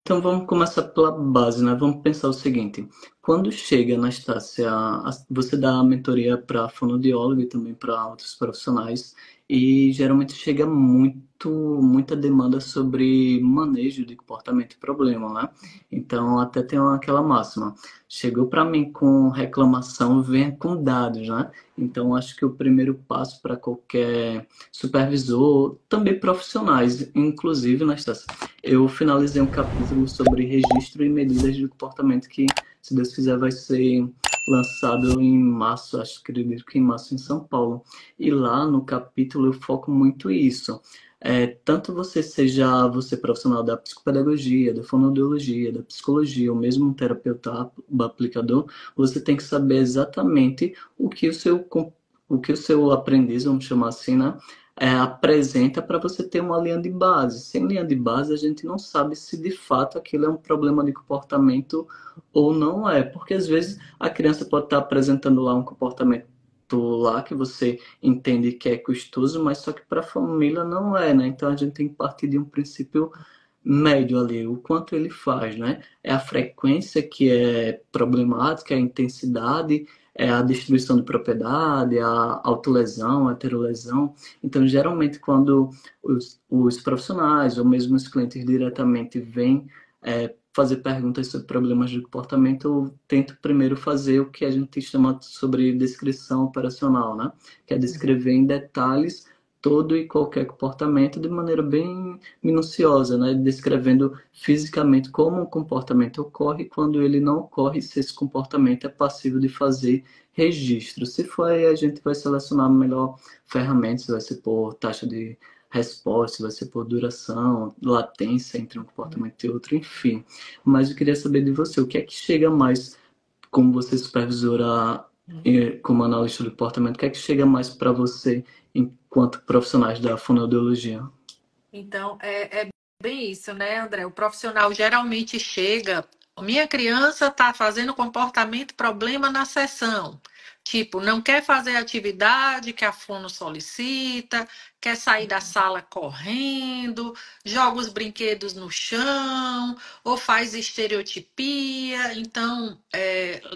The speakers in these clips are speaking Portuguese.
Então vamos começar pela base, né? Vamos pensar o seguinte: quando chega, Anastácia, você dá a mentoria para fonoaudiólogo e também para outros profissionais, e geralmente chega muita demanda sobre manejo de comportamento e problema, né? Então até tem aquela máxima: chegou para mim com reclamação, venha com dados, né? Então acho que o primeiro passo para qualquer supervisor, também profissionais, inclusive, Anastácia, eu finalizei um capítulo sobre registro e medidas de comportamento que, se Deus quiser, vai ser lançado em março, acho que acredito que em março em São Paulo. E lá no capítulo eu foco muito isso. Tanto você seja você profissional da psicopedagogia, da fonoaudiologia, da psicologia, ou mesmo um terapeuta aplicador, você tem que saber exatamente o que o seu aprendiz, vamos chamar assim, né? Apresenta para você ter uma linha de base. Sem linha de base, a gente não sabe se de fato aquilo é um problema de comportamento ou não é. Porque às vezes a criança pode estar apresentando lá um comportamento lá que você entende que é custoso, mas só que para a família não é, né? Então a gente tem que partir de um princípio médio ali, o quanto ele faz, né? É a frequência que é problemática, é a intensidade, é a destruição de propriedade, a autolesão, a heterolesão. Então, geralmente, quando os profissionais ou mesmo os clientes diretamente vêm fazer perguntas sobre problemas de comportamento, eu tento primeiro fazer o que a gente chama sobre descrição operacional, né? Que é descrever em detalhes todo e qualquer comportamento de maneira bem minuciosa, né? Descrevendo fisicamente como o comportamento ocorre, quando ele não ocorre, se esse comportamento é passível de fazer registro. Se for aí, a gente vai selecionar melhor ferramentas, vai ser por taxa de resposta, vai ser por duração, latência entre um comportamento e outro, enfim. Mas eu queria saber de você, o que é que chega mais, como você supervisora, como analista de comportamento, o que é que chega mais para você enquanto profissionais da fonoaudiologia? Então, é bem isso, né, André? O profissional geralmente chega. Minha criança está fazendo comportamento problema na sessão. Tipo, não quer fazer a atividade que a fono solicita, quer sair da sala correndo, joga os brinquedos no chão, ou faz estereotipia. Então,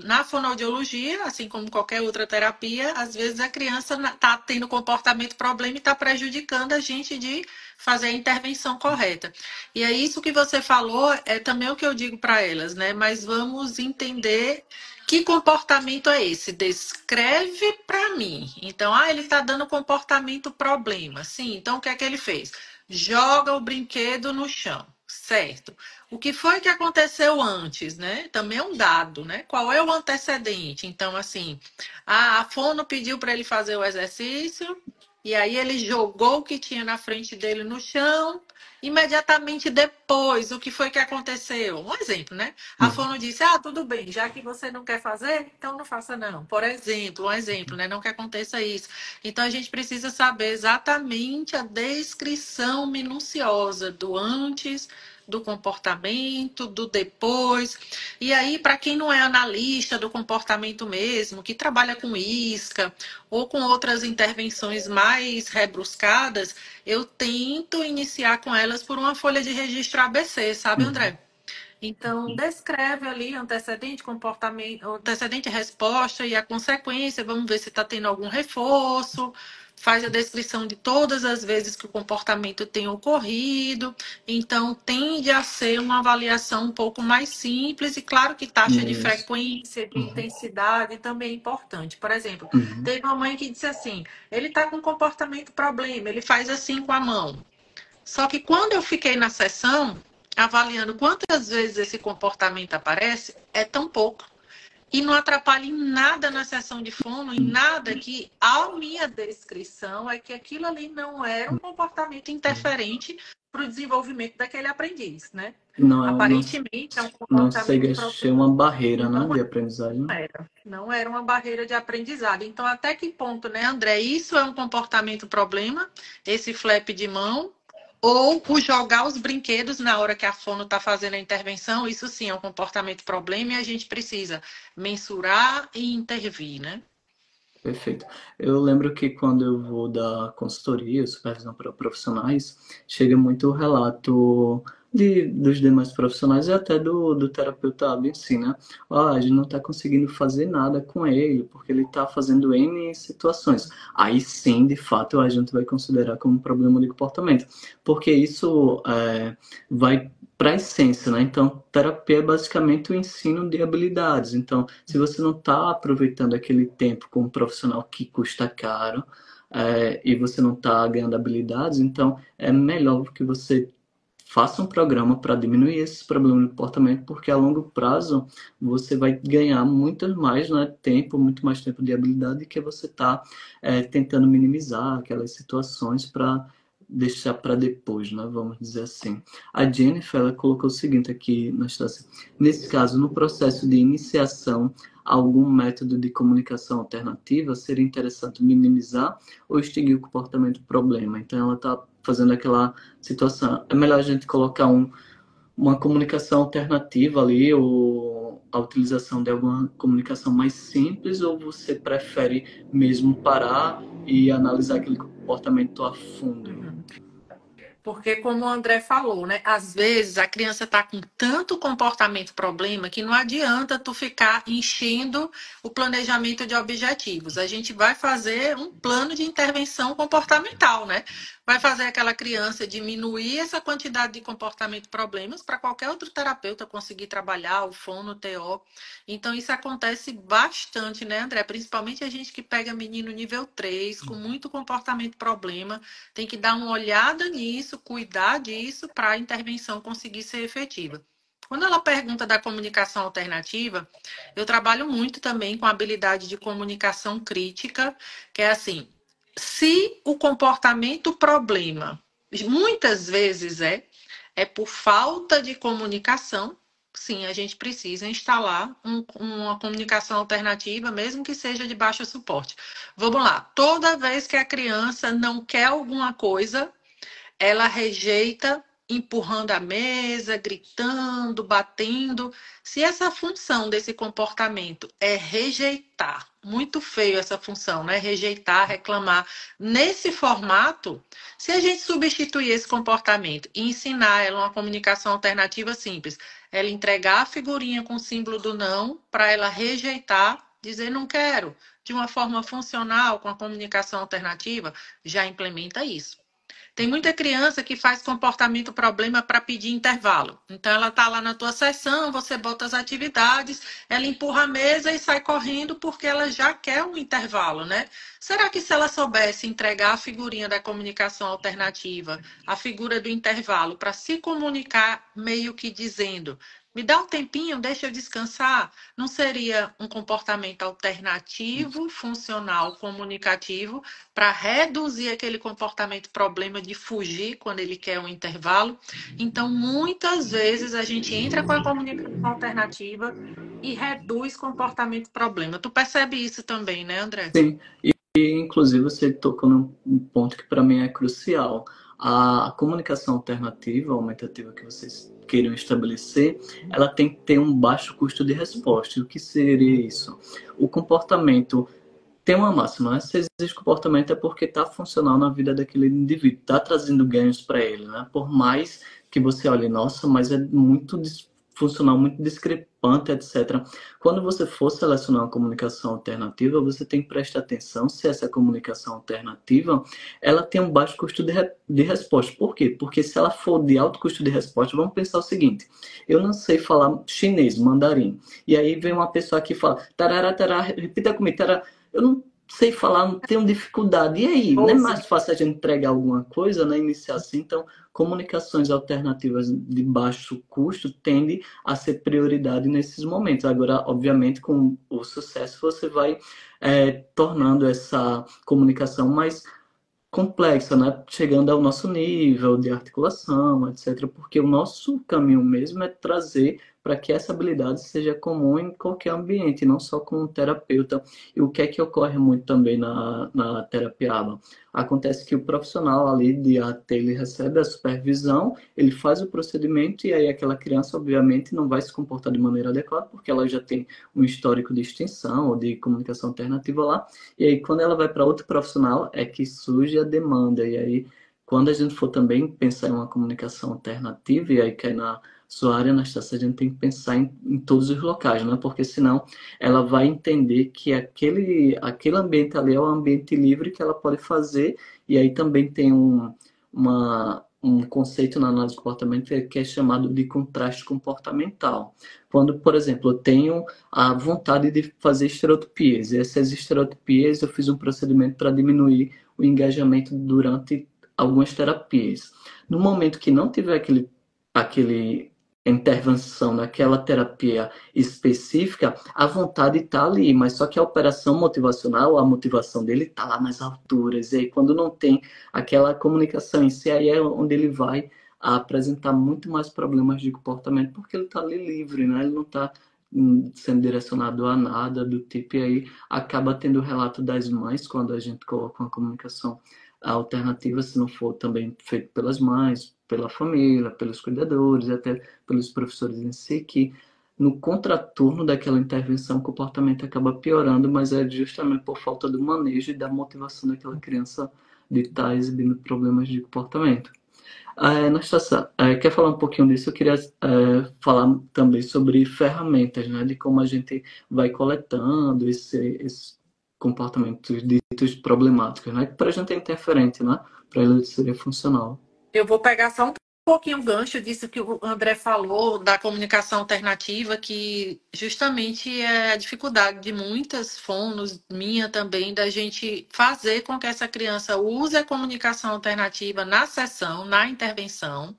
na fonoaudiologia, assim como qualquer outra terapia, às vezes a criança está tendo comportamento problema e está prejudicando a gente de fazer a intervenção correta. E é isso que você falou, é também o que eu digo para elas, né? Mas vamos entender que comportamento é esse? Descreve para mim. Então, ele está dando comportamento problema. Sim, então o que é que ele fez? Joga o brinquedo no chão, certo? O que foi que aconteceu antes, né? Também é um dado, né? Qual é o antecedente? Então, assim, a fono pediu para ele fazer o exercício, e aí ele jogou o que tinha na frente dele no chão. Imediatamente depois, o que foi que aconteceu? Um exemplo, né? A Uhum. fono disse: tudo bem, já que você não quer fazer, então não faça não. Por exemplo, um exemplo, né? Não que aconteça isso. Então a gente precisa saber exatamente a descrição minuciosa do antes, do comportamento, do depois. E aí, para quem não é analista do comportamento mesmo, que trabalha com isca ou com outras intervenções mais rebruscadas, eu tento iniciar com elas por uma folha de registro ABC, sabe, Uhum. André? Então, descreve ali antecedente, comportamento, antecedente, resposta e a consequência. Vamos ver se está tendo algum reforço. Faz a descrição de todas as vezes que o comportamento tem ocorrido. Então, tende a ser uma avaliação um pouco mais simples e, claro, que taxa de Isso. frequência, de Uhum. intensidade também é importante. Por exemplo, Uhum. teve uma mãe que disse assim: ele está com comportamento problema, ele faz assim com a mão. Só que quando eu fiquei na sessão, avaliando quantas vezes esse comportamento aparece, é tão pouco. E não atrapalha em nada na sessão de fono, em nada que a minha descrição é que aquilo ali não era um comportamento interferente para o desenvolvimento daquele aprendiz, né? Não, não, Aparentemente é um não comportamento chega a ser uma barreira, né, não de aprendizagem. era. Não era uma barreira de aprendizado. Então, até que ponto, né, André? Isso é um comportamento problema, esse flap de mão, ou o jogar os brinquedos na hora que a fono está fazendo a intervenção, isso sim é um comportamento problema e a gente precisa mensurar e intervir, né? Perfeito. Eu lembro que quando eu vou dar consultoria, supervisão para profissionais, chega muito relato. dos demais profissionais e até do terapeuta AB em si, né? Ah, a gente não está conseguindo fazer nada com ele, porque ele está fazendo N situações. Aí sim, de fato, a gente vai considerar como um problema de comportamento, porque isso vai para a essência, né? Então, terapia é basicamente o ensino de habilidades. Então, se você não está aproveitando aquele tempo com um profissional que custa caro, e você não está ganhando habilidades, então é melhor que você faça um programa para diminuir esses problemas de comportamento, porque a longo prazo você vai ganhar muito mais, né, tempo, muito mais tempo de habilidade que você está tentando minimizar aquelas situações para deixar para depois, né, vamos dizer assim. A Jennifer, ela colocou o seguinte aqui na Estácia. Nesse caso, no processo de iniciação, algum método de comunicação alternativa seria interessante minimizar ou extinguir o comportamento problema. Então, ela está fazendo aquela situação. É melhor a gente colocar uma comunicação alternativa ali, ou a utilização de alguma comunicação mais simples, ou você prefere mesmo parar e analisar aquele comportamento a fundo? Uhum. Porque, como o André falou, né? Às vezes a criança está com tanto comportamento problema que não adianta tu ficar enchendo o planejamento de objetivos. A gente vai fazer um plano de intervenção comportamental, né? Vai fazer aquela criança diminuir essa quantidade de comportamento problemas para qualquer outro terapeuta conseguir trabalhar, o fono, o TO. Então, isso acontece bastante, né, André? Principalmente a gente que pega menino nível 3 com muito comportamento problema, tem que dar uma olhada nisso, cuidar disso para a intervenção conseguir ser efetiva. Quando ela pergunta da comunicação alternativa, eu trabalho muito também com a habilidade de comunicação crítica, que é assim, se o comportamento problema, muitas vezes é por falta de comunicação, sim, a gente precisa instalar uma comunicação alternativa, mesmo que seja de baixo suporte. Vamos lá, toda vez que a criança não quer alguma coisa, ela rejeita empurrando a mesa, gritando, batendo. Se essa função desse comportamento é rejeitar, muito feio essa função, né? Rejeitar, reclamar. Nesse formato, se a gente substituir esse comportamento e ensinar ela uma comunicação alternativa simples, ela entregar a figurinha com o símbolo do não para ela rejeitar, dizer não quero, de uma forma funcional, com a comunicação alternativa, já implementa isso. Tem muita criança que faz comportamento problema para pedir intervalo. Então, ela está lá na tua sessão, você bota as atividades, ela empurra a mesa e sai correndo porque ela já quer um intervalo, né? Será que se ela soubesse entregar a figurinha da comunicação alternativa, a figura do intervalo, para se comunicar meio que dizendo, me dá um tempinho, deixa eu descansar, não seria um comportamento alternativo, funcional, comunicativo, para reduzir aquele comportamento problema de fugir quando ele quer um intervalo? Então, muitas vezes a gente entra com a comunicação alternativa e reduz comportamento problema. Tu percebe isso também, né, André? Sim, inclusive você tocou num ponto que para mim é crucial. A comunicação alternativa, aumentativa que vocês queiram estabelecer, ela tem que ter um baixo custo de resposta. E o que seria isso? O comportamento tem uma máxima, né? Se existe comportamento é porque está funcional na vida daquele indivíduo, está trazendo ganhos para ele, né? Por mais que você olhe, nossa, mas é muito funcional, muito discrepante, etc. Quando você for selecionar uma comunicação alternativa, você tem que prestar atenção se essa comunicação alternativa ela tem um baixo custo de resposta. Por quê? Porque se ela for de alto custo de resposta, vamos pensar o seguinte: eu não sei falar chinês, mandarim, e aí vem uma pessoa que fala, tarará, tarará, repita comigo, tarará. Eu não sei falar, não tenho dificuldade. E aí, não é mais fácil a gente entregar alguma coisa, né? Iniciar assim. Então, comunicações alternativas de baixo custo tendem a ser prioridade nesses momentos. Agora, obviamente, com o sucesso, você vai tornando essa comunicação mais complexa, né? Chegando ao nosso nível de articulação, etc. Porque o nosso caminho mesmo é trazer para que essa habilidade seja comum em qualquer ambiente, não só com o terapeuta. E o que é que ocorre muito também na terapia ABA? Acontece que o profissional ali de AT, ele recebe a supervisão, ele faz o procedimento e aí aquela criança, obviamente, não vai se comportar de maneira adequada, porque ela já tem um histórico de extensão ou de comunicação alternativa lá, e aí, quando ela vai para outro profissional, é que surge a demanda. E aí, quando a gente for também pensar em uma comunicação alternativa, e aí que é na sua área, Anastácia, a gente tem que pensar em todos os locais, né? Porque senão ela vai entender que aquele ambiente ali é um ambiente livre que ela pode fazer, e aí também tem um conceito na análise de comportamento que é chamado de contraste comportamental. Quando, por exemplo, eu tenho a vontade de fazer estereotipias, e essas estereotipias eu fiz um procedimento para diminuir o engajamento durante algumas terapias. No momento que não tiver aquele intervenção naquela terapia específica, a vontade está ali, mas só que a operação motivacional, a motivação dele está lá nas alturas. E aí, quando não tem aquela comunicação em si, aí é onde ele vai apresentar muito mais problemas de comportamento, porque ele está ali livre, né? Ele não está sendo direcionado a nada do tipo, e aí acaba tendo o relato das mães, quando a gente coloca uma comunicação alternativa, se não for também feito pelas mães, pela família, pelos cuidadores, até pelos professores em si, que no contraturno daquela intervenção o comportamento acaba piorando, mas é justamente por falta do manejo e da motivação daquela criança de estar exibindo problemas de comportamento. Anastácia, quer falar um pouquinho disso? Eu queria falar também sobre ferramentas, né? De como a gente vai coletando esses comportamentos ditos problemáticos, né? Para a gente é interferente, né? Para ele seria funcional. Eu vou pegar só um pouquinho o gancho disso que o André falou, da comunicação alternativa, que justamente é a dificuldade de muitas fonos, minha também, da gente fazer com que essa criança use a comunicação alternativa na sessão, na intervenção,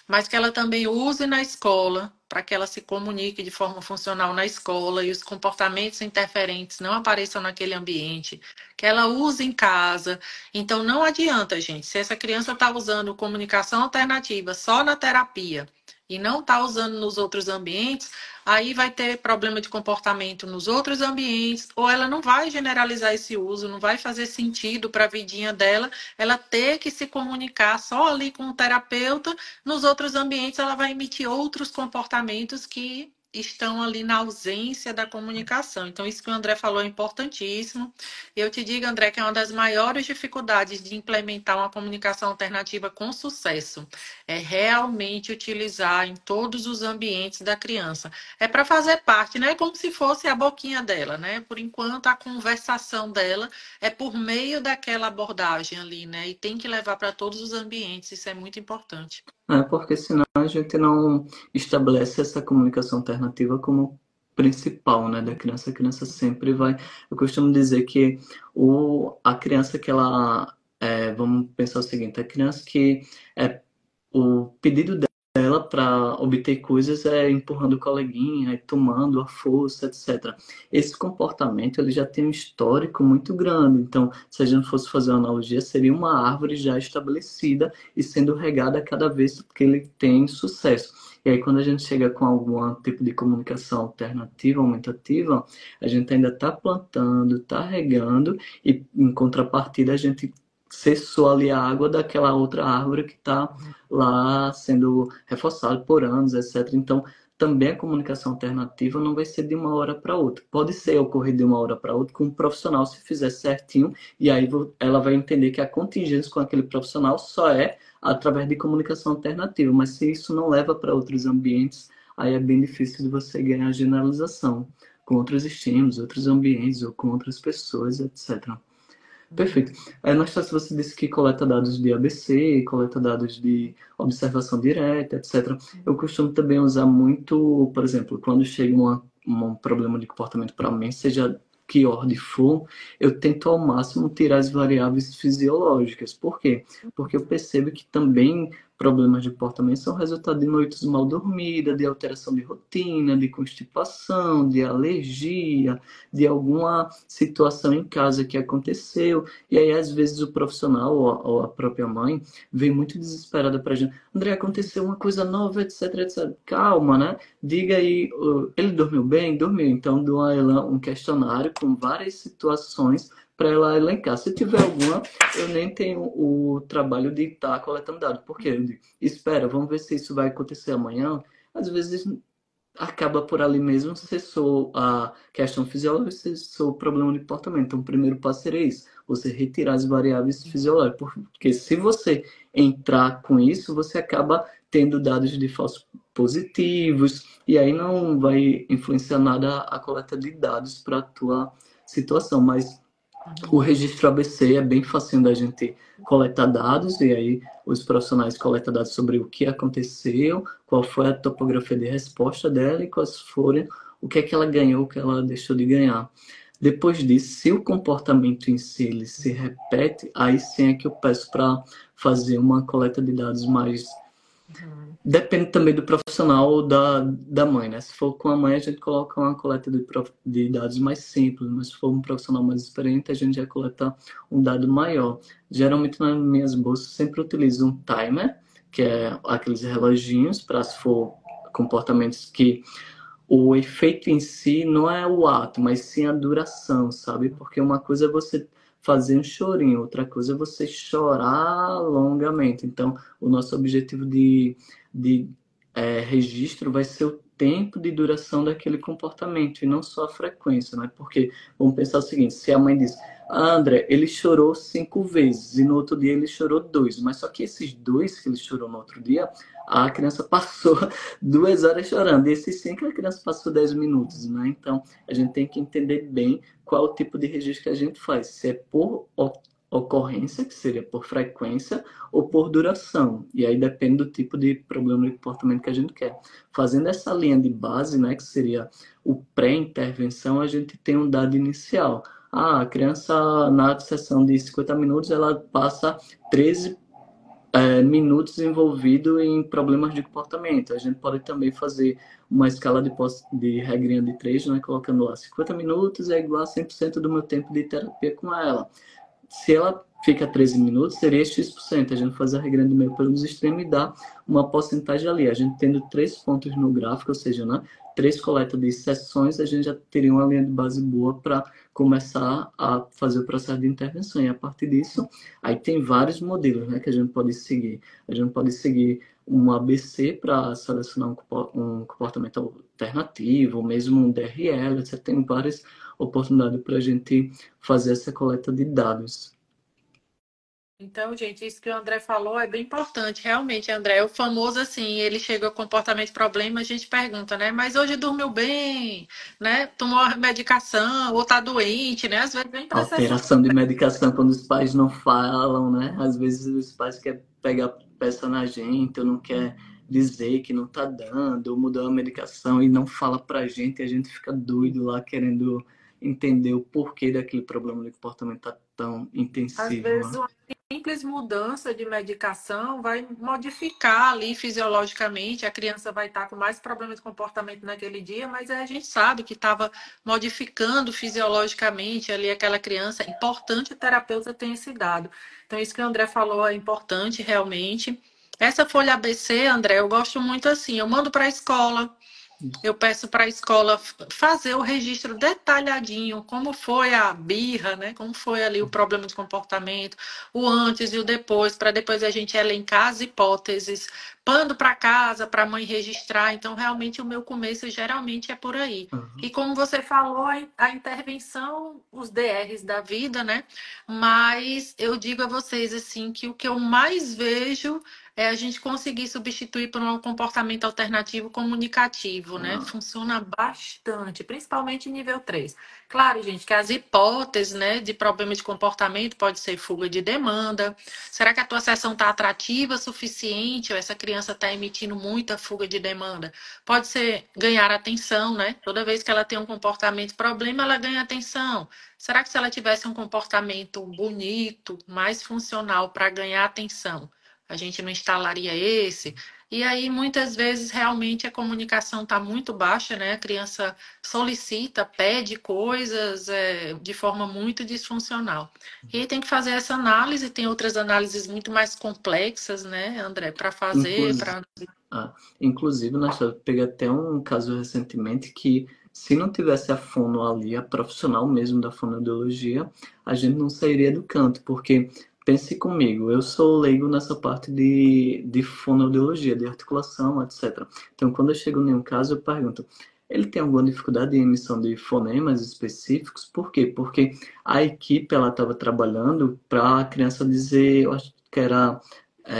mas que ela também use na escola, para que ela se comunique de forma funcional na escola e os comportamentos interferentes não apareçam naquele ambiente, que ela use em casa. Então, não adianta, gente, se essa criança está usando comunicação alternativa só na terapia e não está usando nos outros ambientes, aí vai ter problema de comportamento nos outros ambientes, ou ela não vai generalizar esse uso, não vai fazer sentido para a vidinha dela, ela ter que se comunicar só ali com o terapeuta, nos outros ambientes ela vai emitir outros comportamentos que estão ali na ausência da comunicação. Então, isso que o André falou é importantíssimo. Eu te digo, André, que é uma das maiores dificuldades de implementar uma comunicação alternativa com sucesso. É realmente utilizar em todos os ambientes da criança. É para fazer parte, né? Como se fosse a boquinha dela, né? Por enquanto, a conversação dela é por meio daquela abordagem ali, né? E tem que levar para todos os ambientes, isso é muito importante. Porque senão a gente não estabelece essa comunicação alternativa como principal, né, da criança. A criança sempre vai... Eu costumo dizer que a criança que ela... vamos pensar o seguinte, a criança que... o pedido dela para obter coisas é empurrando o coleguinha, é tomando a força, etc. Esse comportamento ele já tem um histórico muito grande. Então, se a gente fosse fazer uma analogia, seria uma árvore já estabelecida e sendo regada cada vez que ele tem sucesso. E aí, quando a gente chega com algum tipo de comunicação alternativa, aumentativa, a gente ainda está plantando, está regando, e em contrapartida a gente cessou ali a água daquela outra árvore que está lá sendo reforçado por anos, etc. Então, também a comunicação alternativa não vai ser de uma hora para outra. Pode ser ocorrer de uma hora para outra com um profissional se fizer certinho, e aí ela vai entender que a contingência com aquele profissional só é através de comunicação alternativa. Mas se isso não leva para outros ambientes, aí é bem difícil de você ganhar generalização com outros estímulos, outros ambientes ou com outras pessoas, etc. Perfeito. Anastácio, você disse que coleta dados de ABC, coleta dados de observação direta, etc. Eu costumo também usar muito, por exemplo, quando chega um problema de comportamento para mim, seja que ordem for, eu tento ao máximo tirar as variáveis fisiológicas. Por quê? Porque eu percebo que também problemas de comportamento são resultado de noites mal dormidas, de alteração de rotina, de constipação, de alergia, de alguma situação em casa que aconteceu. E aí, às vezes, o profissional ou a própria mãe vem muito desesperada para a gente. André, aconteceu uma coisa nova, etc, etc. Calma, né? Diga aí, ele dormiu bem? Dormiu. Então, dou a ela um questionário com várias situações para ela elencar. Se tiver alguma, eu nem tenho o trabalho de estar coletando dados. Porque eu digo, espera, vamos ver se isso vai acontecer amanhã. Às vezes acaba por ali mesmo cessou a questão fisiológica, cessou o problema de comportamento. Então, o primeiro passo seria isso, você retirar as variáveis fisiológicas. Porque se você entrar com isso, você acaba tendo dados de falsos positivos, e aí não vai influenciar nada a coleta de dados para a tua situação. Mas o Uhum. registro ABC é bem facinho da gente coletar dados, e aí os profissionais coletam dados sobre o que aconteceu, qual foi a topografia de resposta dela e quais foram, o que é que ela ganhou, o que ela deixou de ganhar. Depois disso, se o comportamento em si ele se repete, aí sim é que eu peço para fazer uma coleta de dados mais. Uhum. Depende também do profissional da mãe, né? Se for com a mãe, a gente coloca uma coleta de dados mais simples, mas se for um profissional mais experiente, a gente já coleta um dado maior. Geralmente, nas minhas bolsas, sempre utilizo um timer, que é aqueles reloginhos, para se for comportamentos que o efeito em si não é o ato, mas sim a duração, sabe? Porque uma coisa é você fazer um chorinho, outra coisa é você chorar longamente. Então, o nosso objetivo de registro vai ser o tempo de duração daquele comportamento e não só a frequência, né? Porque vamos pensar o seguinte: se a mãe diz, ah, André, ele chorou 5 vezes e no outro dia ele chorou 2, mas só que esses 2 que ele chorou no outro dia, a criança passou 2 horas chorando. E esses 5 a criança passou 10 minutos, né? Então, a gente tem que entender bem qual é o tipo de registro que a gente faz. Se é por ocorrência, que seria por frequência, ou por duração. E aí depende do tipo de problema de comportamento que a gente quer. Fazendo essa linha de base, né, que seria o pré-intervenção, a gente tem um dado inicial. Ah, a criança na sessão de 50 minutos, ela passa 13 minutos envolvido em problemas de comportamento. A gente pode também fazer uma escala de regrinha de 3, né, colocando lá 50 minutos é igual a 100% do meu tempo de terapia com ela. Se ela fica 13 minutos, seria X%. A gente faz a regra de meio pelos extremos e dá uma porcentagem ali. A gente tendo 3 pontos no gráfico, ou seja, né, 3 coletas de sessões, a gente já teria uma linha de base boa para começar a fazer o processo de intervenção. E a partir disso, aí tem vários modelos, né, que a gente pode seguir. A gente pode seguir um ABC para selecionar um comportamento alternativo, ou mesmo um DRL. Você tem várias oportunidades para a gente fazer essa coleta de dados. Então, gente, isso que o André falou é bem importante. Realmente, André, o famoso assim, ele chega ao comportamento problema, a gente pergunta, né? Mas hoje dormiu bem, né? Tomou a medicação, ou tá doente, né? Às vezes vem para sessão. Alteração de medicação quando os pais não falam, né? Às vezes os pais querem pegar peça na gente, ou não quer dizer que não tá dando, ou mudou a medicação e não fala pra gente, e a gente fica doido lá querendo entender o porquê daquele problema de comportamento tá tão Às intensivo, vezes, né? uma simples mudança de medicação vai modificar ali fisiologicamente. A criança vai estar com mais problemas de comportamento naquele dia, mas a gente sabe que estava modificando fisiologicamente ali aquela criança. É importante o terapeuta ter esse dado. Então, isso que o André falou é importante realmente. Essa folha ABC, André, eu gosto muito assim. Eu mando para a escola. Eu peço para a escola fazer o registro detalhadinho, como foi a birra, né? Como foi ali o problema de comportamento, o antes e o depois, para depois a gente elencar as hipóteses, pando para casa para a mãe registrar. Então, realmente, o meu começo geralmente é por aí. E Uhum. como você falou, a intervenção, os DRs da vida, né? Mas eu digo a vocês assim que o que eu mais vejo é a gente conseguir substituir por um comportamento alternativo comunicativo, né? Ah, Funciona bastante, principalmente em nível 3. Claro, gente, que as hipóteses, né, de problema de comportamento pode ser fuga de demanda. Será que a tua sessão está atrativa o suficiente ou essa criança está emitindo muita fuga de demanda? Pode ser ganhar atenção, né? Toda vez que ela tem um comportamento problema, ela ganha atenção. Será que se ela tivesse um comportamento bonito, mais funcional para ganhar atenção, a gente não instalaria esse? E aí, muitas vezes, realmente a comunicação está muito baixa, né? A criança solicita, pede coisas de forma muito disfuncional. E aí tem que fazer essa análise, tem outras análises muito mais complexas, né, André, para fazer, inclusive, para. inclusive, nós peguei até um caso recentemente que, se não tivesse a fono ali, a profissional mesmo da fonoaudiologia, a gente não sairia do canto, porque pense comigo, eu sou leigo nessa parte de fonoaudiologia, de articulação, etc. Então, quando eu chego em um caso, eu pergunto, ele tem alguma dificuldade em emissão de fonemas específicos? Por quê? Porque a equipe, ela estava trabalhando para a criança dizer, eu acho que era,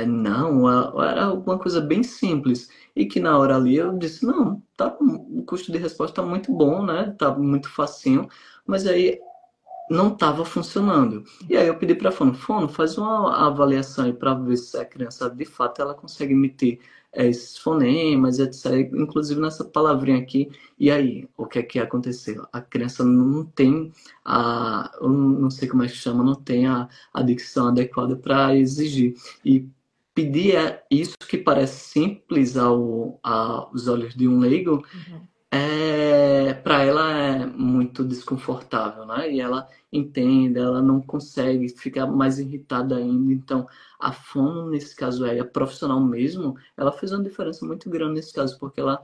não, era alguma coisa bem simples. E que na hora ali eu disse, não, tá, o custo de resposta está muito bom, né? Tá muito facinho. Mas aí não estava funcionando. E aí eu pedi para a Fono, Fono, faz uma avaliação aí para ver se a criança de fato ela consegue emitir esses fonemas, etc. Inclusive nessa palavrinha aqui. E aí, o que é que aconteceu? A criança não tem eu não sei como é que chama, não tem a dicção adequada para exigir. E pedir isso que parece simples aos olhos de um leigo, Uhum. para ela é muito desconfortável, né? E ela entende, ela não consegue, fica mais irritada ainda. Então, a fono, nesse caso, é a profissional mesmo, ela fez uma diferença muito grande nesse caso, porque ela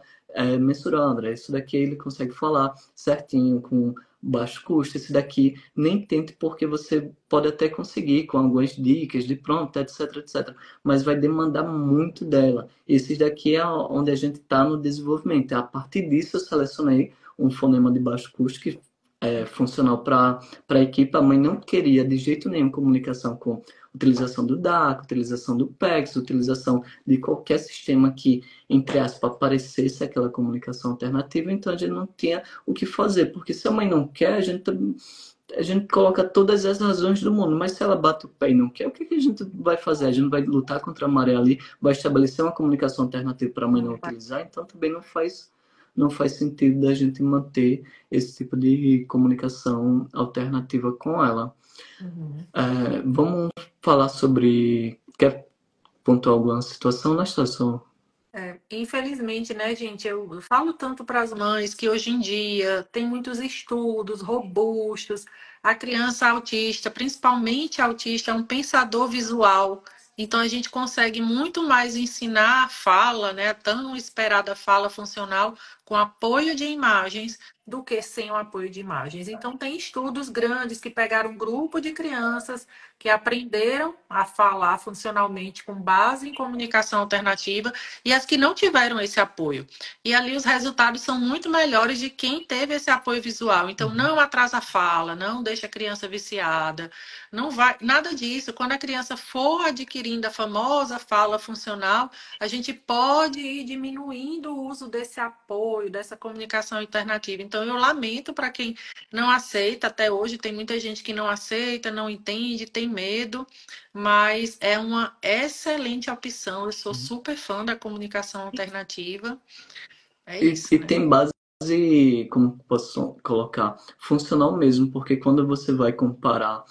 mensurou, André, isso daqui ele consegue falar certinho, com baixo custo, esse daqui nem tente, porque você pode até conseguir com algumas dicas de pronto, etc, etc. Mas vai demandar muito dela. Esses daqui é onde a gente está no desenvolvimento. A partir disso, eu selecionei um fonema de baixo custo que é funcional para a equipe. A mãe não queria de jeito nenhum comunicação com utilização do DAC, utilização do PEX, utilização de qualquer sistema que, entre aspas, aparecesse aquela comunicação alternativa. Então, a gente não tinha o que fazer, porque se a mãe não quer, a gente coloca todas as razões do mundo, mas se ela bate o pé e não quer, o que a gente vai fazer? A gente vai lutar contra a maré ali, vai estabelecer uma comunicação alternativa para a mãe não utilizar, então também não faz sentido da gente manter esse tipo de comunicação alternativa com ela. Uhum. Vamos falar sobre... Quer pontuar alguma situação na situação? Infelizmente, né, gente, eu falo tanto para as mães que hoje em dia tem muitos estudos robustos. A criança autista, principalmente autista, é um pensador visual. Então a gente consegue muito mais ensinar a fala, né, a tão esperada fala funcional com apoio de imagens do que sem o apoio de imagens. Então tem estudos grandes que pegaram um grupo de crianças que aprenderam a falar funcionalmente com base em comunicação alternativa e as que não tiveram esse apoio. E ali os resultados são muito melhores de quem teve esse apoio visual. Então, não atrasa a fala, não deixa a criança viciada, não vai, nada disso. Quando a criança for adquirindo a famosa fala funcional, a gente pode ir diminuindo o uso desse apoio, dessa comunicação alternativa. Então, eu lamento para quem não aceita, até hoje tem muita gente que não aceita, não entende, tem medo, mas é uma excelente opção. Eu sou super fã da comunicação alternativa. É E, isso, e né? tem base, como posso colocar, funcional mesmo, porque quando você vai comparar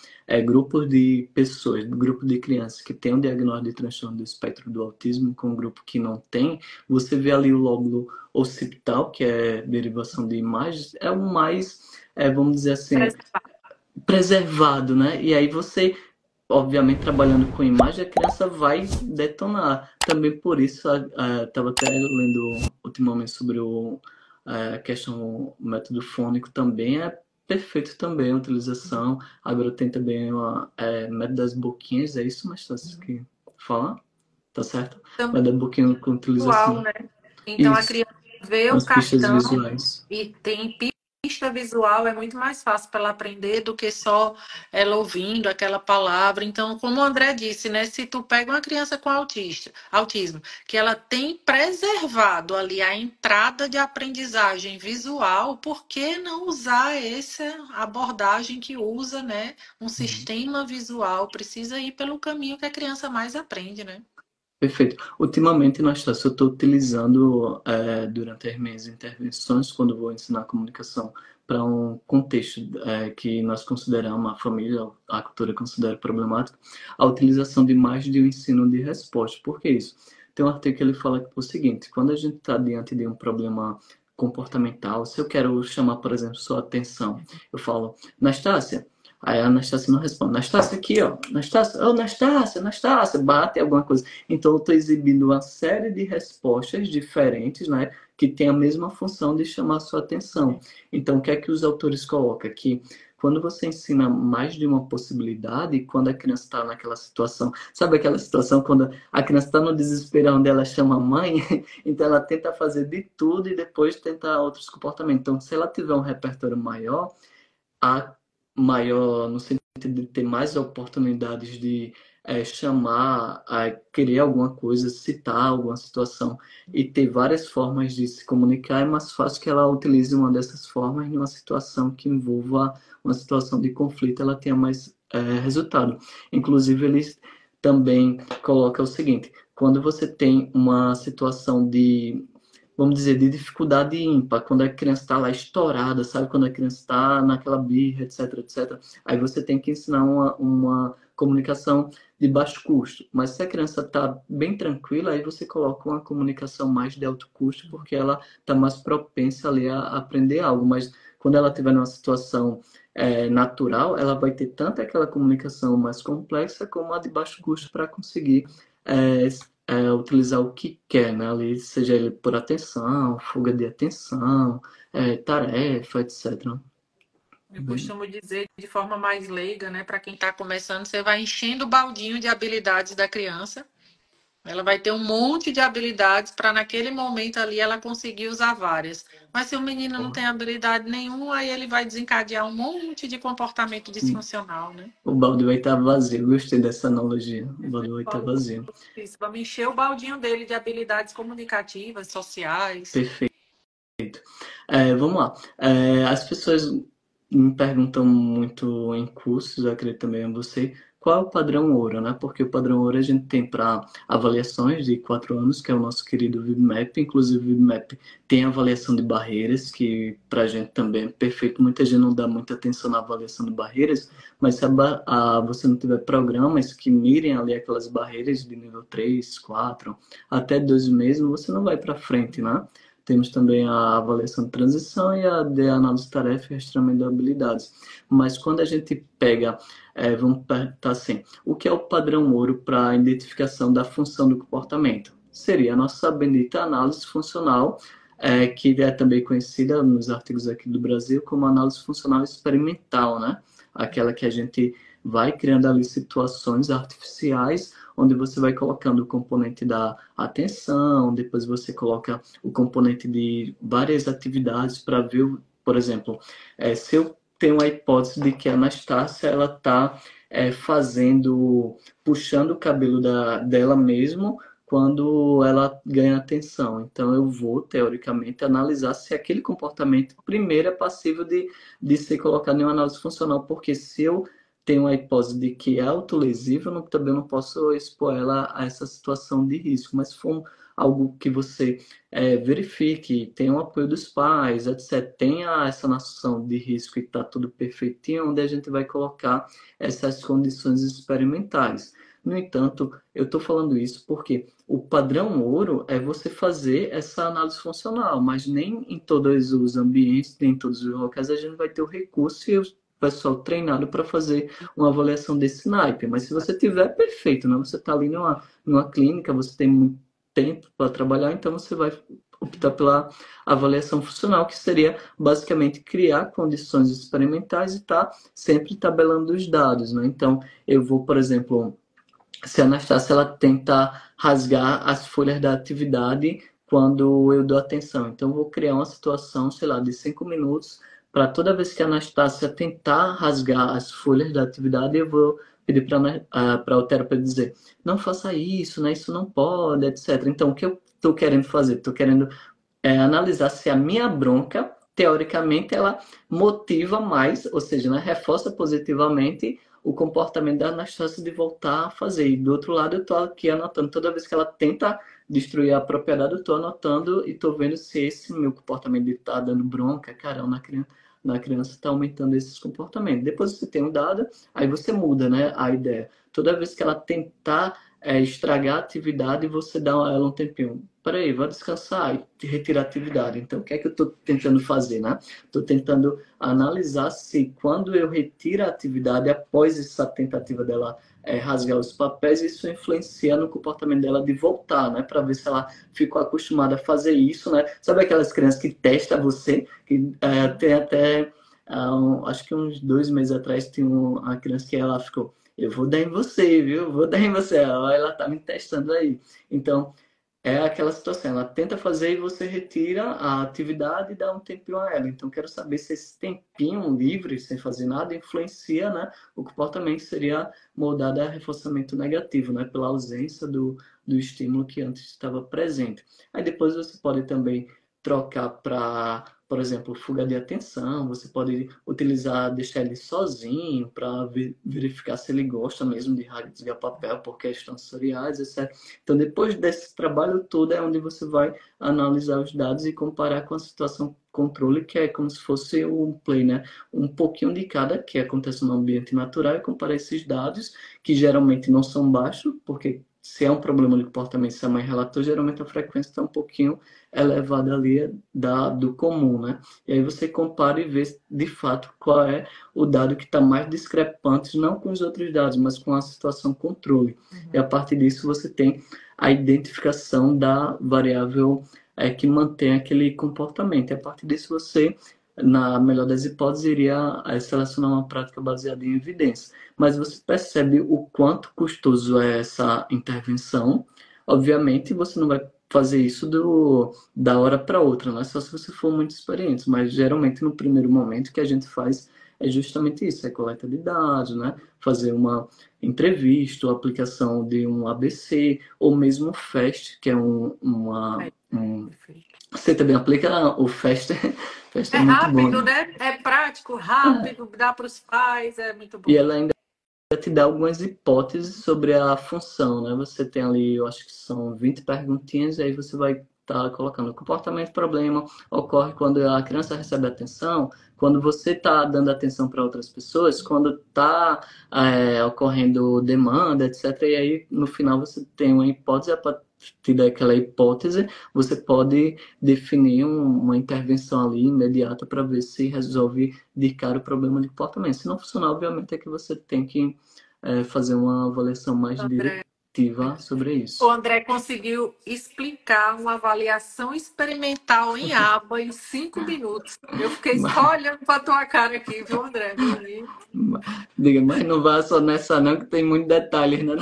grupos de pessoas, grupo de crianças que têm um diagnóstico de transtorno do espectro do autismo com um grupo que não tem, você vê ali o lóbulo occipital, que é derivação de imagens, é o mais, vamos dizer assim, preservado, né? E aí você, obviamente, trabalhando com imagem, a criança vai detonar. Também por isso, estava até lendo ultimamente sobre a questão o método fônico também é perfeito também a utilização. Agora tem também o método das boquinhas, é isso, mas tá que fala? Tá certo? Também Método das boquinhas com visual, utilização. né? Então a Isso, criança vê com o as pistas cartão visuais. e tem pista visual, é muito mais fácil para ela aprender do que só ela ouvindo aquela palavra. Então, como o André disse, né? Se tu pega uma criança com autismo, que ela tem preservado ali a entrada de aprendizagem visual, por que não usar essa abordagem que usa, né? Um sistema visual precisa ir pelo caminho que a criança mais aprende, né? Perfeito. Ultimamente, Anastácio, eu estou utilizando, durante as minhas intervenções, quando vou ensinar comunicação, para um contexto que nós consideramos, a família, a cultura considera problemático, a utilização de imagens de um ensino de resposta. Por que isso? Tem um artigo que ele fala que é o seguinte, quando a gente está diante de um problema comportamental, se eu quero chamar, por exemplo, sua atenção, eu falo, Anastácia, aí a Anastácia não responde. Anastácia aqui, ó. Anastácia, oh, Anastácia, Anastácia, bate alguma coisa. Então, eu estou exibindo uma série de respostas diferentes, né? Que tem a mesma função de chamar a sua atenção. Então, o que é que os autores colocam? Que quando você ensina mais de uma possibilidade, quando a criança está naquela situação, sabe aquela situação quando a criança está no desespero onde ela chama a mãe, então ela tenta fazer de tudo e depois tenta outros comportamentos. Então, se ela tiver um repertório maior, a maior no sentido de ter mais oportunidades de chamar, querer alguma coisa, citar alguma situação e ter várias formas de se comunicar, é mais fácil que ela utilize uma dessas formas numa situação que envolva uma situação de conflito, ela tenha mais resultado. Inclusive, eles também colocam o seguinte, quando você tem uma situação de, vamos dizer, de dificuldade ímpar, quando a criança está lá estourada, sabe? Quando a criança está naquela birra, etc, etc. Aí você tem que ensinar uma comunicação de baixo custo. Mas se a criança está bem tranquila, aí você coloca uma comunicação mais de alto custo, porque ela está mais propensa ali a aprender algo. Mas quando ela estiver numa situação natural, ela vai ter tanto aquela comunicação mais complexa como a de baixo custo para conseguir é, utilizar o que quer, né? Ali, seja ele por atenção, fuga de atenção, tarefa, etc. Eu costumo dizer de forma mais leiga, né? Para quem está começando, você vai enchendo o baldinho de habilidades da criança. Ela vai ter um monte de habilidades para naquele momento ali ela conseguir usar várias. Mas se o menino não tem habilidade nenhuma, aí ele vai desencadear um monte de comportamento disfuncional, né? O balde vai estar vazio. Gostei dessa analogia. O balde vai estar vazio. Isso, vamos encher o baldinho dele de habilidades comunicativas, sociais. Perfeito. Vamos lá. As pessoas me perguntam muito em cursos, eu acredito também em você, qual é o padrão ouro, né? Porque o padrão ouro a gente tem para avaliações de 4 anos, que é o nosso querido VibMap. Inclusive, o VibMap tem avaliação de barreiras, que para a gente também é perfeito. Muita gente não dá muita atenção na avaliação de barreiras, mas se você não tiver programas que mirem ali aquelas barreiras de nível 3, 4, até 2 mesmo, você não vai para frente, né? Temos também a avaliação de transição e a de análise de tarefa e rastreamento de habilidades. Mas quando a gente pega, vamos perguntar assim, o que é o padrão ouro para a identificação da função do comportamento? Seria a nossa bendita análise funcional, que é também conhecida nos artigos aqui do Brasil como análise funcional experimental, né? Aquela que a gente vai criando ali situações artificiais onde você vai colocando o componente da atenção, depois você coloca o componente de várias atividades para ver, por exemplo, se eu tenho a hipótese de que a Anastácia ela está puxando o cabelo dela mesmo quando ela ganha atenção. Então eu vou, teoricamente, analisar se aquele comportamento primeiro é passível de ser colocado em uma análise funcional, porque se eu tem uma hipótese de que é autolesiva, também não posso expor ela a essa situação de risco. Mas se for algo que você verifique, tem o apoio dos pais, etc., tenha essa noção de risco e está tudo perfeitinho, onde a gente vai colocar essas condições experimentais. No entanto, eu estou falando isso porque o padrão ouro é você fazer essa análise funcional, mas nem em todos os ambientes, nem em todos os locais a gente vai ter o recurso e pessoal treinado para fazer uma avaliação desse naipe. Mas se você tiver, perfeito, né? Você está ali numa clínica, você tem muito tempo para trabalhar, então você vai optar pela avaliação funcional, que seria basicamente criar condições experimentais e estar sempre tabelando os dados, né? Então, eu vou, por exemplo, se a Anastácia ela tenta rasgar as folhas da atividade quando eu dou atenção. Então, eu vou criar uma situação, sei lá, de 5 minutos para toda vez que a Anastácia tentar rasgar as folhas da atividade, eu vou pedir para o terapeuta dizer, não faça isso, né? Isso não pode, etc. Então, o que eu estou querendo fazer? Estou querendo analisar se a minha bronca, teoricamente, ela motiva mais, ou seja, né, reforça positivamente o comportamento da Anastácia de voltar a fazer. E do outro lado, eu estou aqui anotando, toda vez que ela tenta destruir a propriedade, eu estou anotando e estou vendo se esse meu comportamento está dando bronca, caramba, na criança está aumentando esses comportamentos. Depois você tem um dado, aí você muda, né, a ideia. Toda vez que ela tentar estragar a atividade, você dá a ela um tempinho. Peraí, vai descansar e retirar a atividade. Então, o que é que eu estou tentando fazer, né? Estou tentando analisar se quando eu retiro a atividade, após essa tentativa dela rasgar os papéis, isso influencia no comportamento dela de voltar, né? Para ver se ela ficou acostumada a fazer isso, né? Sabe aquelas crianças que testam você, que tem até Acho que uns 2 meses atrás tinha uma criança que ela ficou, eu vou dar em você, viu? Eu vou dar em você. Ela tá me testando aí. Então, é aquela situação, ela tenta fazer e você retira a atividade e dá um tempinho a ela. Então, quero saber se esse tempinho livre, sem fazer nada, influencia, né? O comportamento seria moldado a reforçamento negativo, né? Pela ausência do estímulo que antes estava presente. Aí depois você pode também trocar para, por exemplo, fuga de atenção, você pode utilizar, deixar ele sozinho para verificar se ele gosta mesmo de rasgar papel por questões sensoriais, etc. Então, depois desse trabalho todo, é onde você vai analisar os dados e comparar com a situação controle, que é como se fosse um play, né? Um pouquinho de cada que acontece no ambiente natural e comparar esses dados, que geralmente não são baixos, porque se é um problema de comportamento, se a mãe relatou, geralmente a frequência está um pouquinho elevada ali do comum, né? E aí você compara e vê de fato qual é o dado que está mais discrepante, não com os outros dados, mas com a situação controle. E a partir disso você tem a identificação da variável que mantém aquele comportamento. E a partir disso você, na melhor das hipóteses, iria selecionar uma prática baseada em evidência. Mas você percebe o quanto custoso é essa intervenção. Obviamente, você não vai fazer isso da hora para outra, não é só se você for muito experiente, mas geralmente no primeiro momento que a gente faz é justamente isso, é coleta de dados, né? Fazer uma entrevista, ou aplicação de um ABC, ou mesmo o FAST, que é Você também aplica o FAST? FAST É é muito bom, rápido, né? né? É prático, Ah, rápido, dá para os pais, é muito e bom. ela ainda te dá algumas hipóteses sobre a função, né? Você tem ali, eu acho que são 20 perguntinhas, e aí você vai estar colocando o comportamento problema ocorre quando a criança recebe atenção, quando você está dando atenção para outras pessoas, quando está ocorrendo demanda, etc. E aí, no final, você tem uma hipótese, a partir daquela hipótese, você pode definir uma intervenção ali imediata para ver se resolve de cara o problema de comportamento. Se não funcionar, obviamente, é que você tem que fazer uma avaliação mais André. diretiva sobre O isso. André conseguiu explicar uma avaliação experimental em aba em 5 minutos. Eu fiquei Mas, só olhando para tua cara aqui, viu, André? diga, mas não vá só nessa não, que tem muito detalhe, né?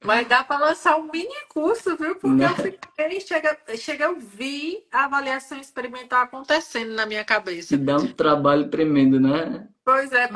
Mas dá para lançar um mini curso, viu? Porque eu Né? fiquei, eu vi a avaliação experimental acontecendo na minha Que cabeça. dá um trabalho tremendo, né? Pois é,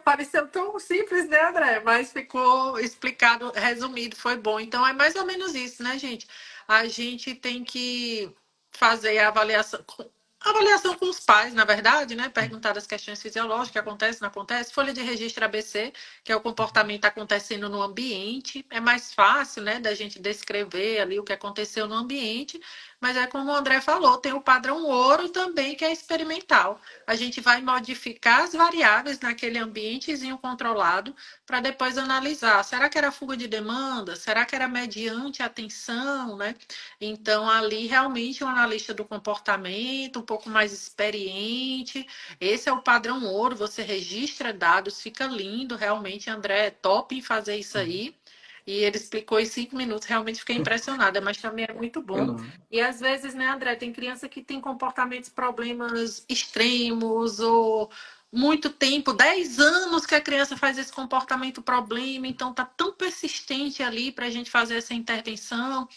pareceu tão simples, né, André? Mas ficou explicado, resumido, foi bom. Então é mais ou menos isso, né, gente? A gente tem que fazer a avaliação com os pais, na verdade, né? Perguntar das questões fisiológicas, acontece, não acontece. Folha de registro ABC, que é o comportamento acontecendo no ambiente. É mais fácil, né, da gente descrever ali o que aconteceu no ambiente. Mas é como o André falou, tem o padrão ouro também, que é experimental. A gente vai modificar as variáveis naquele ambientezinho controlado para depois analisar. Será que era fuga de demanda? Será que era mediante atenção, né? Então, ali realmente um analista do comportamento, um pouco mais experiente. Esse é o padrão ouro, você registra dados, fica lindo, realmente, André, é top em fazer isso aí. E ele explicou em 5 minutos, realmente fiquei impressionada, mas também é muito bom. Pelo... E às vezes, né, André, tem criança que tem comportamentos, problemas extremos, ou muito tempo, 10 anos que a criança faz esse comportamento problema, então tá tão persistente ali para a gente fazer essa intervenção.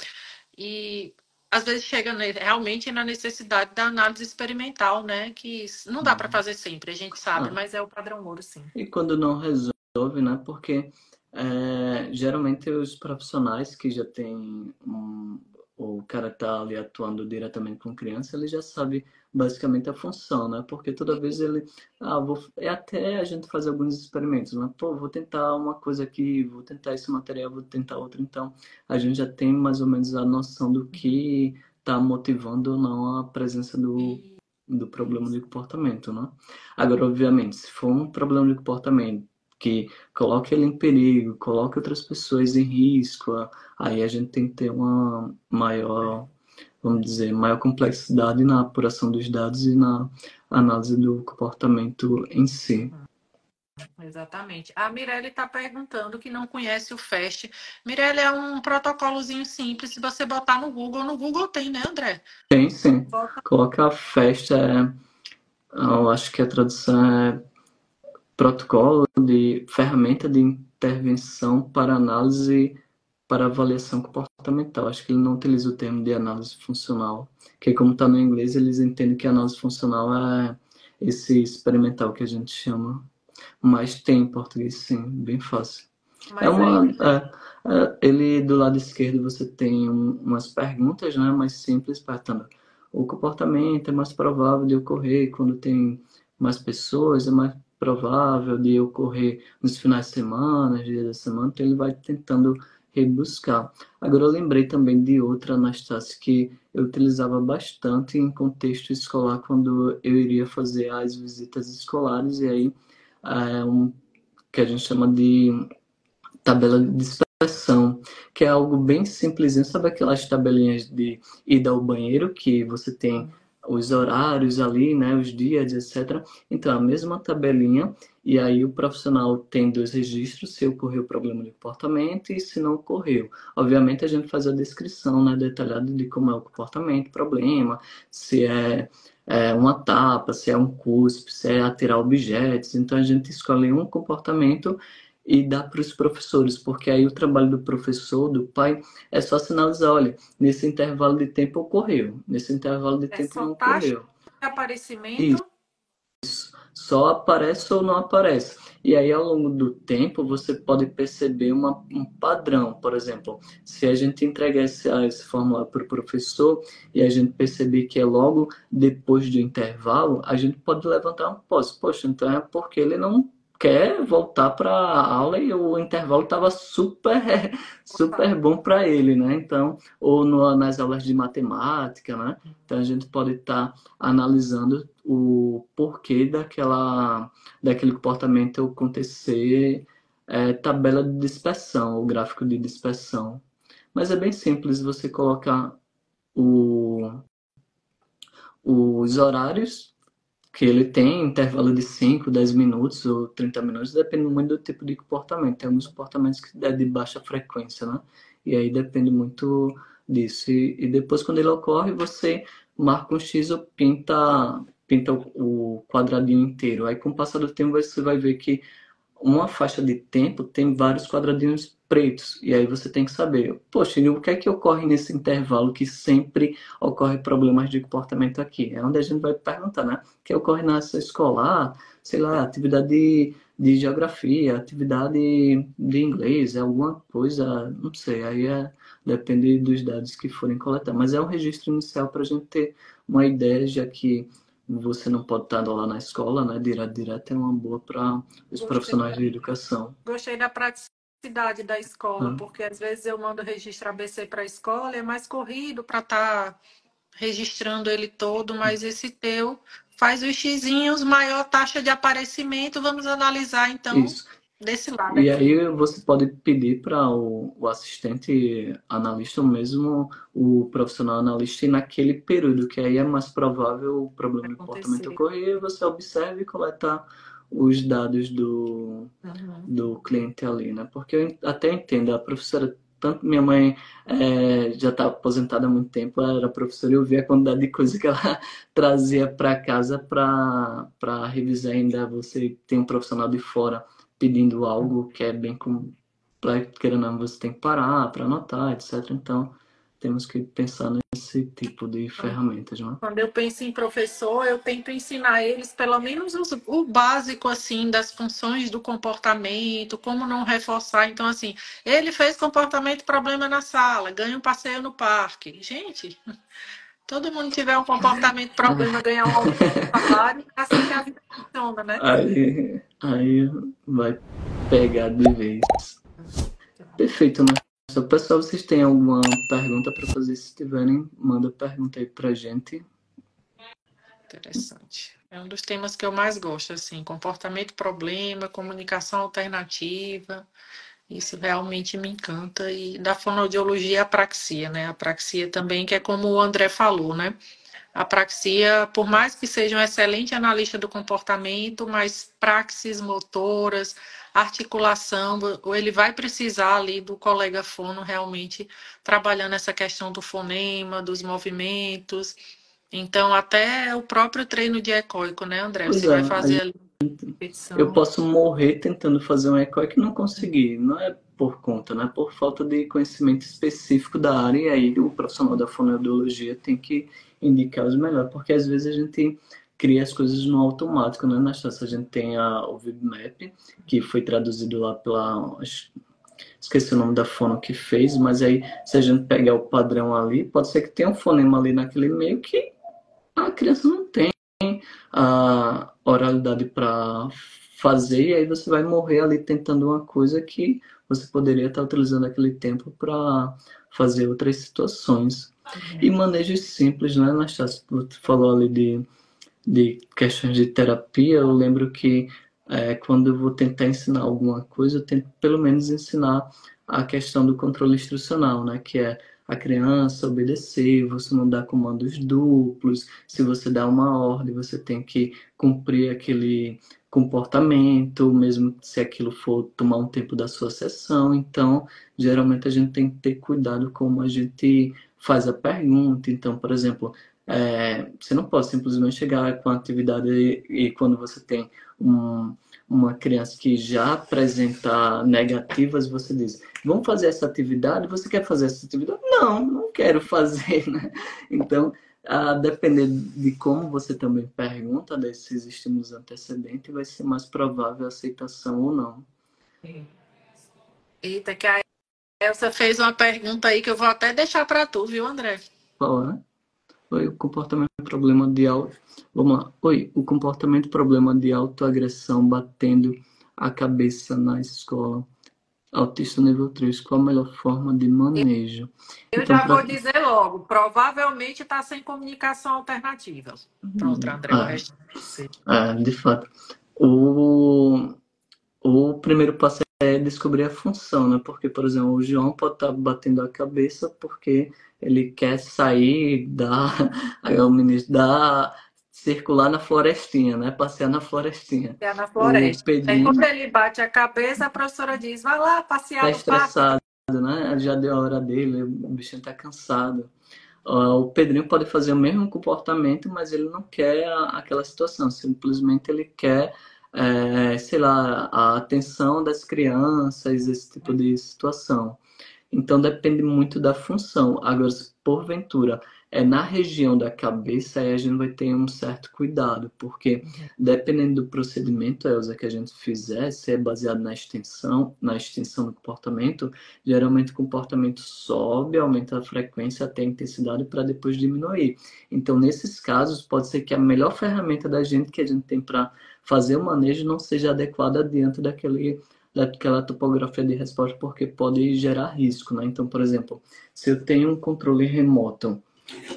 E às vezes chega realmente na necessidade da análise experimental, né? Que não dá para fazer sempre, a gente sabe, Ah, mas é o padrão ouro, sim. e quando não resolve, né? Porque geralmente os profissionais que já têm o cara tá ali atuando diretamente com criança, ele já sabe basicamente a função, né? Porque toda vez ele, é até a gente fazer alguns experimentos, né? Pô, vou tentar uma coisa aqui, vou tentar esse material, vou tentar outro, então a gente já tem mais ou menos a noção do que está motivando ou não a presença do problema de comportamento, né? Agora, obviamente, se for um problema de comportamento que coloque ele em perigo, coloque outras pessoas em risco, aí a gente tem que ter uma maior, vamos dizer, maior complexidade na apuração dos dados e na análise do comportamento em si. Exatamente. A Mirelle está perguntando que não conhece o FAST. Mirelle é um protocolozinho simples. Se você botar no Google tem, né, André? Tem sim. Bota Coloca a festa, Eu acho que a tradução é protocolo de ferramenta de intervenção para análise para avaliação comportamental. Acho que ele não utiliza o termo de análise funcional, que como está no inglês, eles entendem que a análise funcional é esse experimental que a gente chama. Mas tem em português, sim, bem fácil. É Mas aí, uma, ele do lado esquerdo você tem umas perguntas, né, mais simples, perguntando o comportamento é mais provável de ocorrer quando tem mais pessoas, é mais provável de ocorrer nos finais de semana, dias da semana, então ele vai tentando rebuscar. Agora eu lembrei também de outra, Anastácia, que eu utilizava bastante em contexto escolar quando eu iria fazer as visitas escolares, e aí um que a gente chama de tabela de dispersão, que é algo bem simplesinho. Sabe aquelas tabelinhas de ida ao banheiro que você tem os horários ali, né, os dias, etc. Então, a mesma tabelinha, e aí o profissional tem dois registros, se ocorreu problema de comportamento e se não ocorreu. Obviamente, a gente faz a descrição, né, detalhada de como é o comportamento, problema, se é uma tapa, se é um cuspe, se é atirar objetos. Então, a gente escolhe um comportamento e dá para os professores, porque aí o trabalho do professor, do pai, é só sinalizar, olha, nesse intervalo de tempo ocorreu, nesse intervalo de é tempo só não taxa ocorreu. de aparecimento. Isso, só aparece ou não aparece. E aí, ao longo do tempo, você pode perceber um padrão. Por exemplo, se a gente entregar esse formulário para o professor e a gente perceber que é logo depois do intervalo, a gente pode levantar uma hipótese. Poxa, então é porque ele não quer voltar para a aula e o intervalo estava super, super bom para ele, né? Então, ou nas aulas de matemática, né? Então, a gente pode estar analisando o porquê daquele comportamento acontecer, tabela de dispersão, o gráfico de dispersão. Mas é bem simples você colocar o, os horários que ele tem, intervalo de 5, 10 minutos ou 30 minutos, depende muito do tipo de comportamento. Tem alguns comportamentos que é de baixa frequência, né? E aí depende muito disso. E depois, quando ele ocorre, você marca um X ou pinta o quadradinho inteiro. Aí, com o passar do tempo, você vai ver que uma faixa de tempo tem vários quadradinhos pretos. E aí você tem que saber, poxa, e o que é que ocorre nesse intervalo que sempre ocorre problemas de comportamento aqui? É onde a gente vai perguntar, né? O que ocorre na sua escolar, sei lá, atividade de geografia, atividade de inglês, é alguma coisa, não sei, depende dos dados que forem coletados. Mas é um registro inicial para a gente ter uma ideia, já que você não pode estar lá na escola, né? Direto é uma boa para os Gostei, profissionais de educação. gostei da praticidade da escola, Né? porque às vezes eu mando registrar ABC para a escola, é mais corrido para estar registrando ele todo, mas esse teu faz os xizinhos, maior taxa de aparecimento, vamos analisar então Isso. desse lado E aqui. aí você pode pedir para o assistente analista, ou mesmo o profissional analista, ir naquele período, que aí é mais provável o problema de comportamento Acontecer. ocorrer, você observa e coleta os dados Uhum. do cliente ali, né? Porque eu até entendo, a professora, tanto minha mãe já está aposentada há muito tempo, ela era professora, e eu via a quantidade de coisa que ela trazia para casa para revisar ainda. Você tem um profissional de fora pedindo algo que é bem complexo, querendo ou não, você tem que parar para anotar, etc. Então, temos que pensar nesse tipo de ferramentas, não é? Quando eu penso em professor, eu tento ensinar eles pelo menos o básico assim das funções do comportamento, como não reforçar. Então, assim, ele fez comportamento problema na sala, ganha um passeio no parque. Gente, todo mundo tiver um comportamento problema, ganhar um aumento de salário, é assim que a vida funciona, né? Aí vai pegar de vez. Perfeito, né? Só pessoal, vocês têm alguma pergunta para fazer? Se tiverem, manda pergunta aí pra gente. Interessante. É um dos temas que eu mais gosto, assim, comportamento problema, comunicação alternativa. Isso realmente me encanta. E da fonoaudiologia, a praxia, né? A praxia também, que é como o André falou, né? A praxia, por mais que seja um excelente analista do comportamento, mas praxis motoras, articulação, ou ele vai precisar ali do colega fono realmente trabalhando essa questão do fonema, dos movimentos, Então, até o próprio treino de ecoico, né, André? Pois Você é, vai fazer ali a eu repetição. posso morrer tentando fazer um ECOG e não conseguir. Não é por conta, né? Por falta de conhecimento específico da área. E aí o profissional da fonoaudiologia tem que indicar os melhores. Porque às vezes a gente cria as coisas no automático, né? Na chance a gente tem o VibMap, que foi traduzido lá pela... Esqueci o nome da fono que fez, mas aí se a gente pegar o padrão ali, pode ser que tenha um fonema ali naquele meio que a criança não tem a oralidade para fazer, e aí você vai morrer ali tentando uma coisa que você poderia estar utilizando aquele tempo para fazer outras situações. E manejos simples, né, Anastácio? Você falou ali de questões de terapia. Eu lembro que quando eu vou tentar ensinar alguma coisa, eu tento pelo menos ensinar a questão do controle instrucional, né? Que é a criança obedecer, você não dá comandos duplos, se você dá uma ordem, você tem que cumprir aquele comportamento, mesmo se aquilo for tomar um tempo da sua sessão. Então, geralmente a gente tem que ter cuidado como a gente faz a pergunta. Então, por exemplo, você não pode simplesmente chegar com a atividade e quando você tem uma criança que já apresenta negativas, você diz, vamos fazer essa atividade? Você quer fazer essa atividade? Não, não quero fazer, né? Então, a depender de como você também pergunta desses estímulos antecedentes, vai ser mais provável a aceitação ou não. Eita, que a Elsa fez uma pergunta aí que eu vou até deixar para tu, viu, André? Qual é? Oi, o comportamento problema de auto... Vamos lá. Oi, o comportamento problema de autoagressão batendo a cabeça na escola. Autista nível 3, qual a melhor forma de manejo? Eu Então, já para... vou dizer logo, provavelmente está sem comunicação alternativa. Pronto, André, o resto é você. De fato. O, o primeiro passo é descobrir a função, né? Porque, por exemplo, o João pode estar batendo a cabeça porque ele quer sair da, aí o ministro da circular na florestinha, né? Passear na florestinha. É na O floresta. Aí quando Pedrinho ele bate a cabeça, a professora diz, vai lá tá passear no parque. estressado, né? Já deu a hora dele, o bichinho tá cansado. O Pedrinho pode fazer o mesmo comportamento, mas ele não quer aquela situação. Simplesmente ele quer, sei lá, a atenção das crianças, esse tipo de situação. Então depende muito da função. Agora, se porventura é na região da cabeça, aí a gente vai ter um certo cuidado, porque dependendo do procedimento, Elza, que a gente fizer, se é baseado na extensão do comportamento, geralmente o comportamento sobe, aumenta a frequência até a intensidade para depois diminuir. Então, nesses casos, pode ser que a melhor ferramenta da gente que a gente tem para fazer o manejo não seja adequada diante daquela topografia de resposta, porque pode gerar risco, né? Então, por exemplo, se eu tenho um controle remoto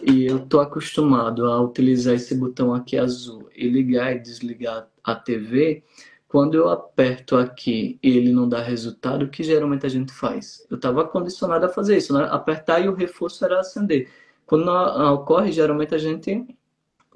e eu estou acostumado a utilizar esse botão aqui azul e ligar e desligar a TV, quando eu aperto aqui e ele não dá resultado, o que geralmente a gente faz? Eu estava condicionado a fazer isso, né? Apertar e o reforço era acender. Quando não ocorre, geralmente a gente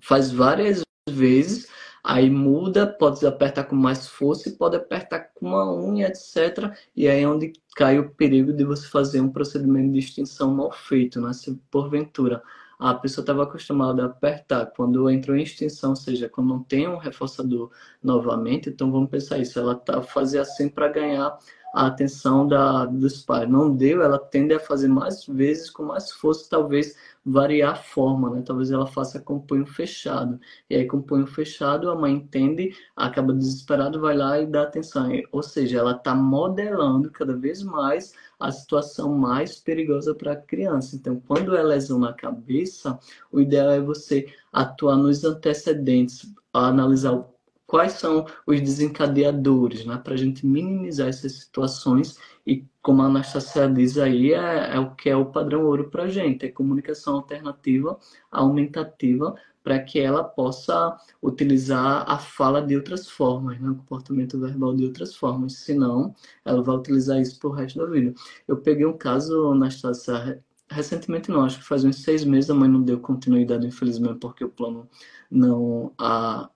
faz várias vezes, aí muda, pode apertar com mais força e pode apertar com uma unha, etc. E aí é onde cai o perigo de você fazer um procedimento de extinção mal feito, né? Se porventura a pessoa estava acostumada a apertar quando entrou em extinção, ou seja, quando não tem um reforçador novamente, então vamos pensar isso, ela tá fazer assim para ganhar a atenção dos pais. Não deu, ela tende a fazer mais vezes com mais força, talvez variar a forma, né? Talvez ela faça com o punho fechado. E aí, com o punho fechado, a mãe entende, acaba desesperada, vai lá e dá atenção. Ou seja, ela está modelando cada vez mais a situação mais perigosa para a criança. Então, quando é lesão na cabeça, o ideal é você atuar nos antecedentes, analisar quais são os desencadeadores, né? Para a gente minimizar essas situações e como a Anastasia diz aí, é o que é o padrão ouro para a gente, é comunicação alternativa, aumentativa, para que ela possa utilizar a fala de outras formas, né? O comportamento verbal de outras formas, senão ela vai utilizar isso para o resto da vida. Eu peguei um caso, Anastasia, recentemente não, acho que faz uns 6 meses, a mãe não deu continuidade, infelizmente, porque o plano não... A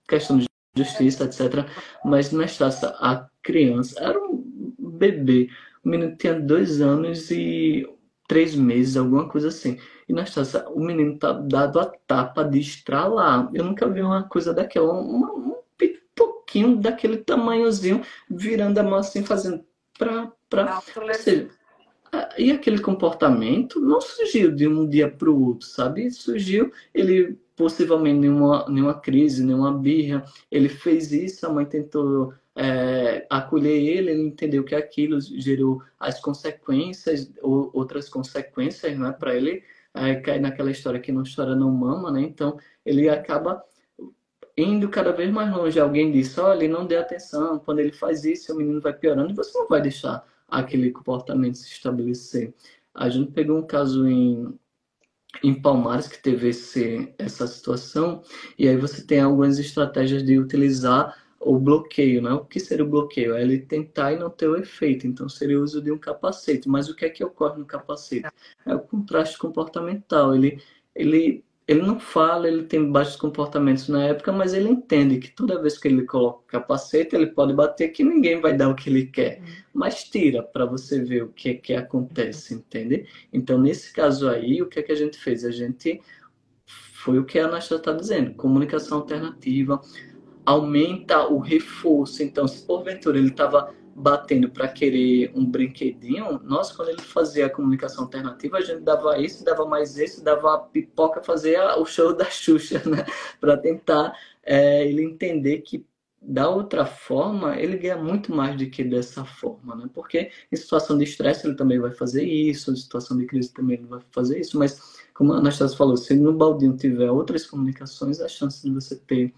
questão de justiça, etc. Mas Anastasia, a criança era um bebê. O menino tinha 2 anos e 3 meses, alguma coisa assim. E na Estácia, o menino tá dado a tapa de estralar. Eu nunca vi uma coisa daquela, um pitoquinho daquele tamanhozinho, virando a mão assim, fazendo ou Autolesivo. seja, e aquele comportamento não surgiu de um dia para o outro, sabe? Surgiu, ele possivelmente nenhuma crise, nenhuma birra, ele fez isso, a mãe tentou acolher ele entendeu que aquilo gerou as consequências, ou outras consequências, né, para ele, cair naquela história que não chora não mama, né? Então ele acaba indo cada vez mais longe. Alguém disse, olha, ele não dê atenção, quando ele faz isso, o menino vai piorando, e você não vai deixar aquele comportamento se estabelecer. A gente pegou um caso em Palmares que teve essa situação, e aí você tem algumas estratégias de utilizar o bloqueio, né? O que seria o bloqueio? É ele tentar e não ter o efeito, então seria o uso de um capacete. Mas o que é que ocorre no capacete? É o contraste comportamental. Ele não fala, ele tem baixos comportamentos na época, mas ele entende que toda vez que ele coloca o capacete, ele pode bater que ninguém vai dar o que ele quer. Mas tira para você ver o que é que acontece, entende? Então, nesse caso aí, o que é que a gente fez? A gente foi o que a Anastasia está dizendo, comunicação alternativa, aumenta o reforço. Então, se porventura ele estava batendo para querer um brinquedinho, nós, quando ele fazia a comunicação alternativa, a gente dava isso, dava mais esse, dava a pipoca, fazia o show da Xuxa, né? Para tentar ele entender que da outra forma, ele ganha muito mais do que dessa forma, né? Porque em situação de estresse ele também vai fazer isso, em situação de crise também ele vai fazer isso, mas como a Anastasia falou, se no baldinho tiver outras comunicações, a chance de você ter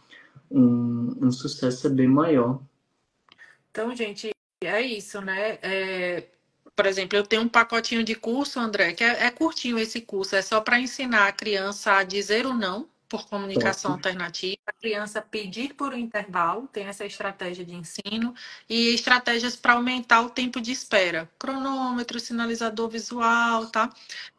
um sucesso é bem maior. Então, gente, é isso, né? Por exemplo, eu tenho um pacotinho de curso, André, que é curtinho esse curso, é só para ensinar a criança a dizer o não por Top. comunicação alternativa, a criança pedir por um intervalo, tem essa estratégia de ensino, e estratégias para aumentar o tempo de espera, cronômetro, sinalizador visual, tá?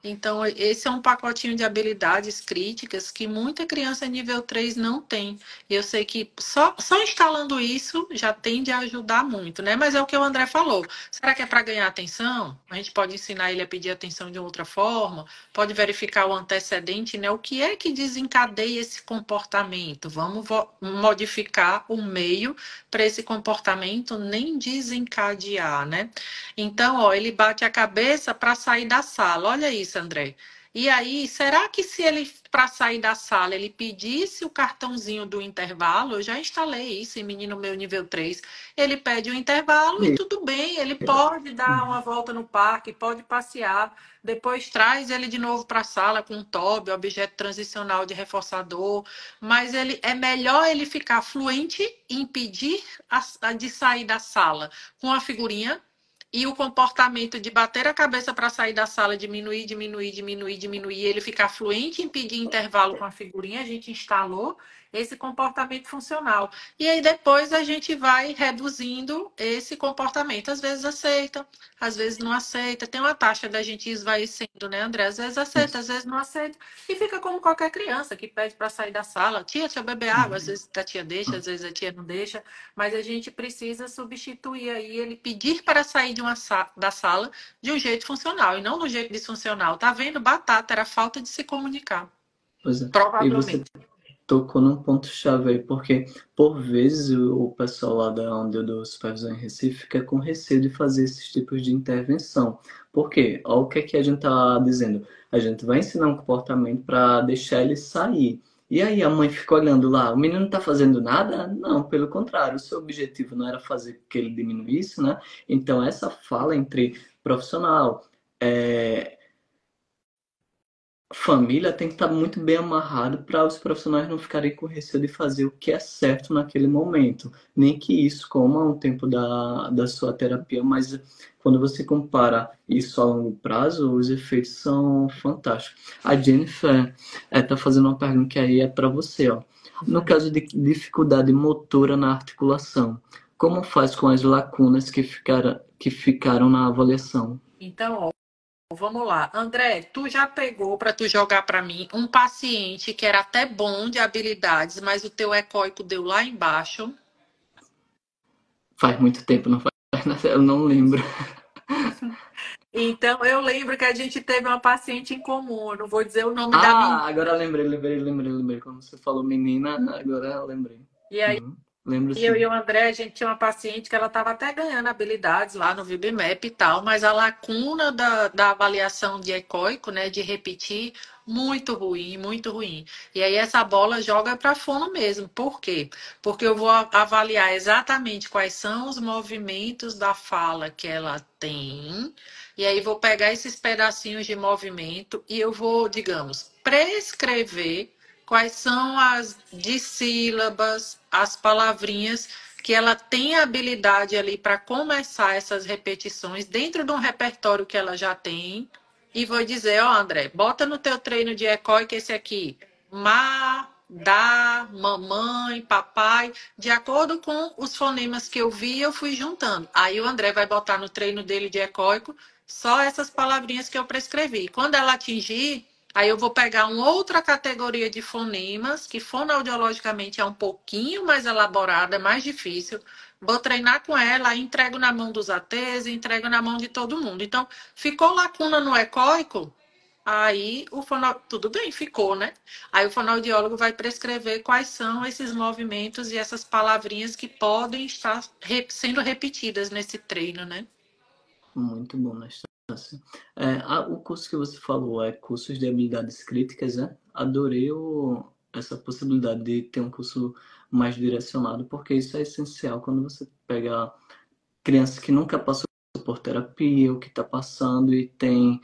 Então, esse é um pacotinho de habilidades críticas que muita criança nível 3 não tem. E eu sei que só instalando isso já tende a ajudar muito, né? Mas é o que o André falou. Será que é para ganhar atenção? A gente pode ensinar ele a pedir atenção de outra forma, pode verificar o antecedente, né? O que é que desencadeia esse comportamento? Vamos modificar o meio para esse comportamento nem desencadear, né? Então, ó, ele bate a cabeça para sair da sala. Olha isso, André. E aí, será que se ele, para sair da sala, ele pedisse o cartãozinho do intervalo? Eu já instalei isso em menino meu nível 3. Ele pede o intervalo e tudo bem, ele pode dar uma volta no parque, pode passear, depois traz ele de novo para a sala com um TOB, objeto transicional de reforçador, mas ele é melhor ele ficar fluente em pedir de sair da sala com a figurinha e o comportamento de bater a cabeça para sair da sala, diminuir, diminuir, diminuir, diminuir, ele ficar fluente em pedir intervalo com a figurinha, a gente instalou esse comportamento funcional. E aí depois a gente vai reduzindo esse comportamento. Às vezes aceita, às vezes não aceita. Tem uma taxa da gente ir esvaecendo, né, André? Às vezes aceita, às vezes não aceita. E fica como qualquer criança que pede para sair da sala. Tia, deixa eu beber água. Às vezes a tia deixa, às vezes a tia não deixa. Mas a gente precisa substituir aí ele pedir para sair da sala de um jeito funcional e não do jeito disfuncional. Tá vendo? Batata era falta de se comunicar. Pois é. E você Provavelmente. tocou num ponto-chave aí, porque por vezes o pessoal lá da onde eu dou supervisão em Recife fica com receio de fazer esses tipos de intervenção. Por quê? Olha o que é que a gente tá dizendo. A gente vai ensinar um comportamento para deixar ele sair. E aí a mãe fica olhando lá, o menino não tá fazendo nada? Não, pelo contrário, o seu objetivo não era fazer que ele diminuísse, né? Então essa fala entre profissional, é, família tem que estar muito bem amarrado para os profissionais não ficarem com receio de fazer o que é certo naquele momento. Nem que isso coma um tempo da sua terapia, mas quando você compara isso a longo prazo, os efeitos são fantásticos. A Jennifer está fazendo uma pergunta que aí é para você. Ó. No caso de dificuldade motora na articulação, como faz com as lacunas que ficaram na avaliação? Então, ó, vamos lá. André, tu já pegou para tu jogar para mim um paciente que era até bom de habilidades, mas o teu ecóico deu lá embaixo. Faz muito tempo, não faz? Eu não lembro. Então, eu lembro que a gente teve uma paciente em comum. Eu não vou dizer o nome da menina. Ah, agora lembrei. Quando você falou menina, agora eu lembrei. E aí, Uhum. Lembro eu e sim. o André, a gente tinha uma paciente que ela estava até ganhando habilidades lá no VibMap e tal, mas a lacuna da avaliação de ecoico, né, de repetir, muito ruim, muito ruim. E aí essa bola joga para fono mesmo. Por quê? Porque eu vou avaliar exatamente quais são os movimentos da fala que ela tem, e aí vou pegar esses pedacinhos de movimento e eu vou, digamos, prescrever quais são as dissílabas, as palavrinhas que ela tem habilidade ali para começar essas repetições dentro de um repertório que ela já tem. E vou dizer, ó, André, bota no teu treino de ECOI que esse aqui, má, dá, mamãe, papai, de acordo com os fonemas que eu vi, eu fui juntando. Aí o André vai botar no treino dele de ecoico só essas palavrinhas que eu prescrevi. Quando ela atingir, aí eu vou pegar uma outra categoria de fonemas, que fonoaudiologicamente é um pouquinho mais elaborada, é mais difícil. Vou treinar com ela, aí entrego na mão dos ATs, entrego na mão de todo mundo. Então, ficou lacuna no ecoico, aí o tudo bem, ficou, né? Aí o fonoaudiólogo vai prescrever quais são esses movimentos e essas palavrinhas que podem estar sendo repetidas nesse treino, né? Muito bom na instância. O curso que você falou é cursos de habilidades críticas, né? Adorei essa possibilidade de ter um curso mais direcionado, porque isso é essencial quando você pega criança que nunca passou por terapia, ou que está passando e tem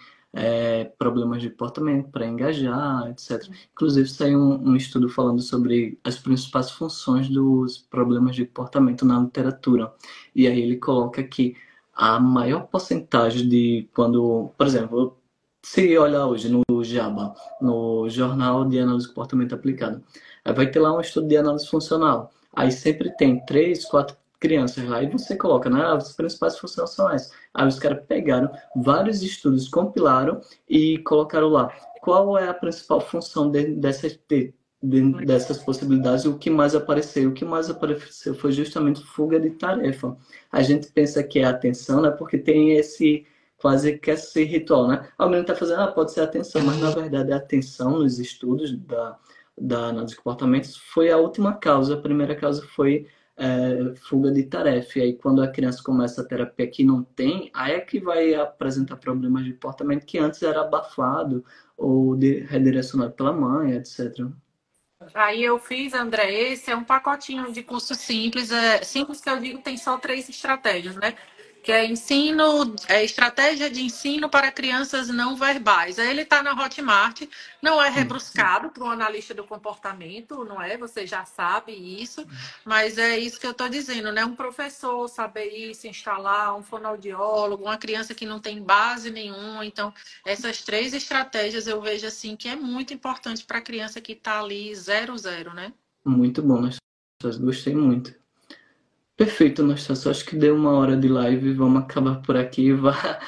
problemas de comportamento para engajar, etc. Inclusive, saiu um estudo falando sobre as principais funções dos problemas de comportamento na literatura. E aí ele coloca que a maior porcentagem de quando, por exemplo, se olhar hoje no JABA, no Jornal de Análise do Comportamento Aplicado, aí vai ter lá um estudo de análise funcional. Aí sempre tem 3, 4 crianças lá e você coloca, né? As principais funções são essas. Aí os caras pegaram vários estudos, compilaram e colocaram lá. Qual é a principal função dessas possibilidades? O que mais apareceu? O que mais apareceu foi justamente fuga de tarefa. A gente pensa que é atenção, né? Porque tem esse quase que esse ritual, né? O menino está fazendo, pode ser atenção, mas na verdade a atenção nos estudos da análise de comportamentos foi a última causa. A primeira causa foi fuga de tarefa. E aí, quando a criança começa a terapia que não tem, aí é que vai apresentar problemas de comportamento que antes era abafado ou redirecionado pela mãe, etc. Aí eu fiz, André, esse é um pacotinho de curso simples. Simples que eu digo tem só 3 estratégias, né? Que é estratégia de ensino para crianças não verbais. Aí ele está na Hotmart, não é rebruscado para um analista do comportamento, não é? Você já sabe isso, mas é isso que eu estou dizendo, né? Um professor saber isso, instalar, um fonoaudiólogo, uma criança que não tem base nenhuma. Então, essas 3 estratégias eu vejo assim que é muito importante para a criança que está ali 0, né? Muito bom, Nastassia. Gostei muito. Perfeito, Nastassia. Acho que deu uma hora de live. Vamos acabar por aqui. Vá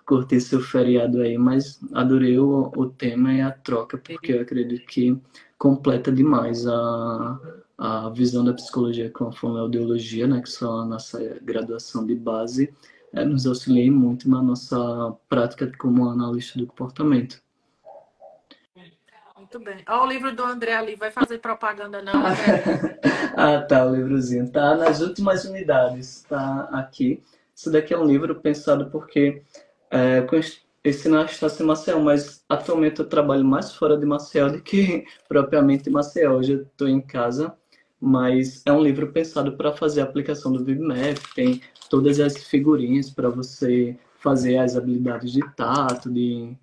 curtir seu feriado aí. Mas adorei o tema e a troca, porque eu acredito que completa demais a visão da psicologia com a fonoaudiologia, né, que são a nossa graduação de base, nos auxilia muito na nossa prática como analista do comportamento. Muito bem. Ó, o livro do André ali, vai fazer propaganda não, André? Tá, o livrozinho. Tá nas últimas unidades, tá aqui. Isso daqui é um livro pensado porque esse não está em Maceió, mas atualmente eu trabalho mais fora de Maceió do que propriamente em Maceió. Hoje eu estou em casa, mas é um livro pensado para fazer a aplicação do VibMap, tem todas as figurinhas para você fazer as habilidades de tato, de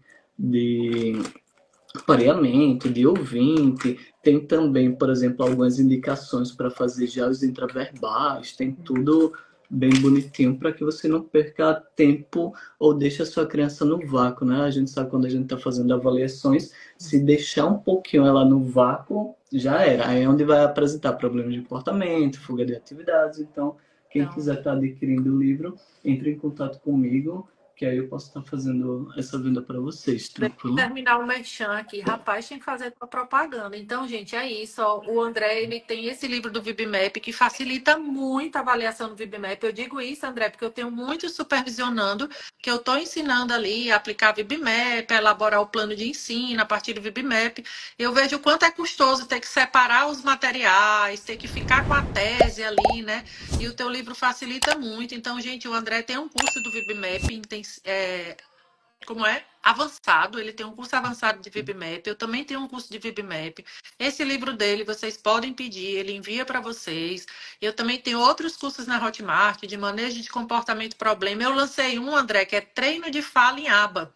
pareamento, de ouvinte. Tem também, por exemplo, algumas indicações para fazer já os intraverbais, tem tudo bem bonitinho para que você não perca tempo ou deixe a sua criança no vácuo, né? A gente sabe quando a gente está fazendo avaliações, se deixar um pouquinho ela no vácuo, já era. Aí é onde vai apresentar problemas de comportamento, fuga de atividades. Então, quem Então, quiser estar adquirindo o livro, entre em contato comigo, que aí eu posso estar fazendo essa venda para vocês, Deixa eu tranquilo? terminar o merchan aqui. Rapaz, tem que fazer tua propaganda. Então, gente, é isso. Ó. O André, ele tem esse livro do VibMap que facilita muito a avaliação do VibMap. Eu digo isso, André, porque eu tenho muito supervisionando, que eu estou ensinando ali a aplicar VibMap, a elaborar o plano de ensino a partir do VibMap. Eu vejo o quanto é custoso ter que separar os materiais, ter que ficar com a tese ali, né? E o teu livro facilita muito. Então, gente, o André tem um curso do VibMap, como é? Avançado, ele tem um curso avançado de VibMap, eu também tenho um curso de VibMap. Esse livro dele vocês podem pedir, ele envia para vocês. Eu também tenho outros cursos na Hotmart de manejo de comportamento problema. Eu lancei um, André, que é treino de fala em aba.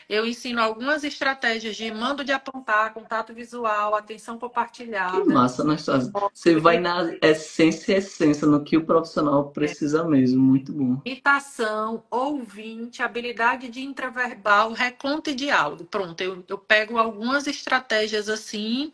Eu ensino algumas estratégias de mando de apontar, contato visual, atenção Que compartilhada. massa, Anastasia. Você vai na essência, no que o profissional precisa mesmo. Muito bom. Imitação, ouvinte, habilidade de intraverbal, reconto e diálogo. Pronto, eu pego algumas estratégias assim,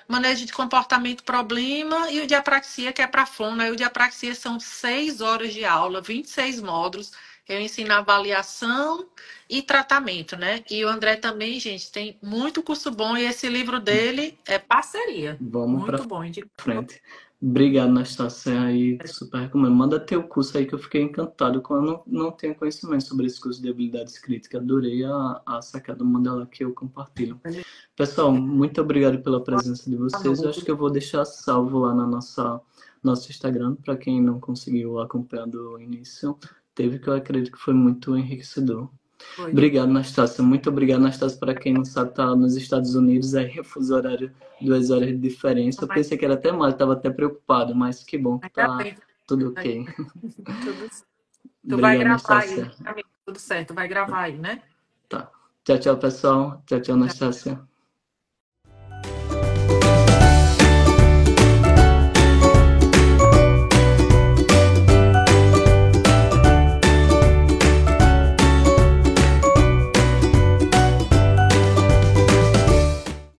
manejo de comportamento problema e o de apraxia, que é para fono. Aí o de apraxia são 6 horas de aula, 26 módulos. Eu ensino avaliação e tratamento, né? E o André também, gente, tem muito curso bom e esse livro dele é parceria. Vamos para Muito bom. frente. Obrigado, Nastácia, aí, super recomendo. Manda teu curso aí que eu fiquei encantado com eu não tenho conhecimento sobre esse curso de habilidades críticas. Adorei a sacada, manda lá que eu compartilho. Pessoal, muito obrigado pela presença de vocês. Eu acho que eu vou deixar salvo lá na nosso Instagram, para quem não conseguiu acompanhar do início. Teve que eu acredito que foi muito enriquecedor. Foi. Obrigado, Nastácia. Muito obrigado, Nastácia. Para quem não sabe, tá nos Estados Unidos, aí refuso horário, 2 horas de diferença. Eu pensei que era até mal, estava até preocupado, mas que bom que Ainda tá bem. tudo ok. Tudo certo. Tu vai Obrigado, gravar aí, Nastácia. né, amigo? Tudo certo, vai gravar aí, né? Tá. Tchau, tchau, pessoal. Tchau, tchau, Nastácia.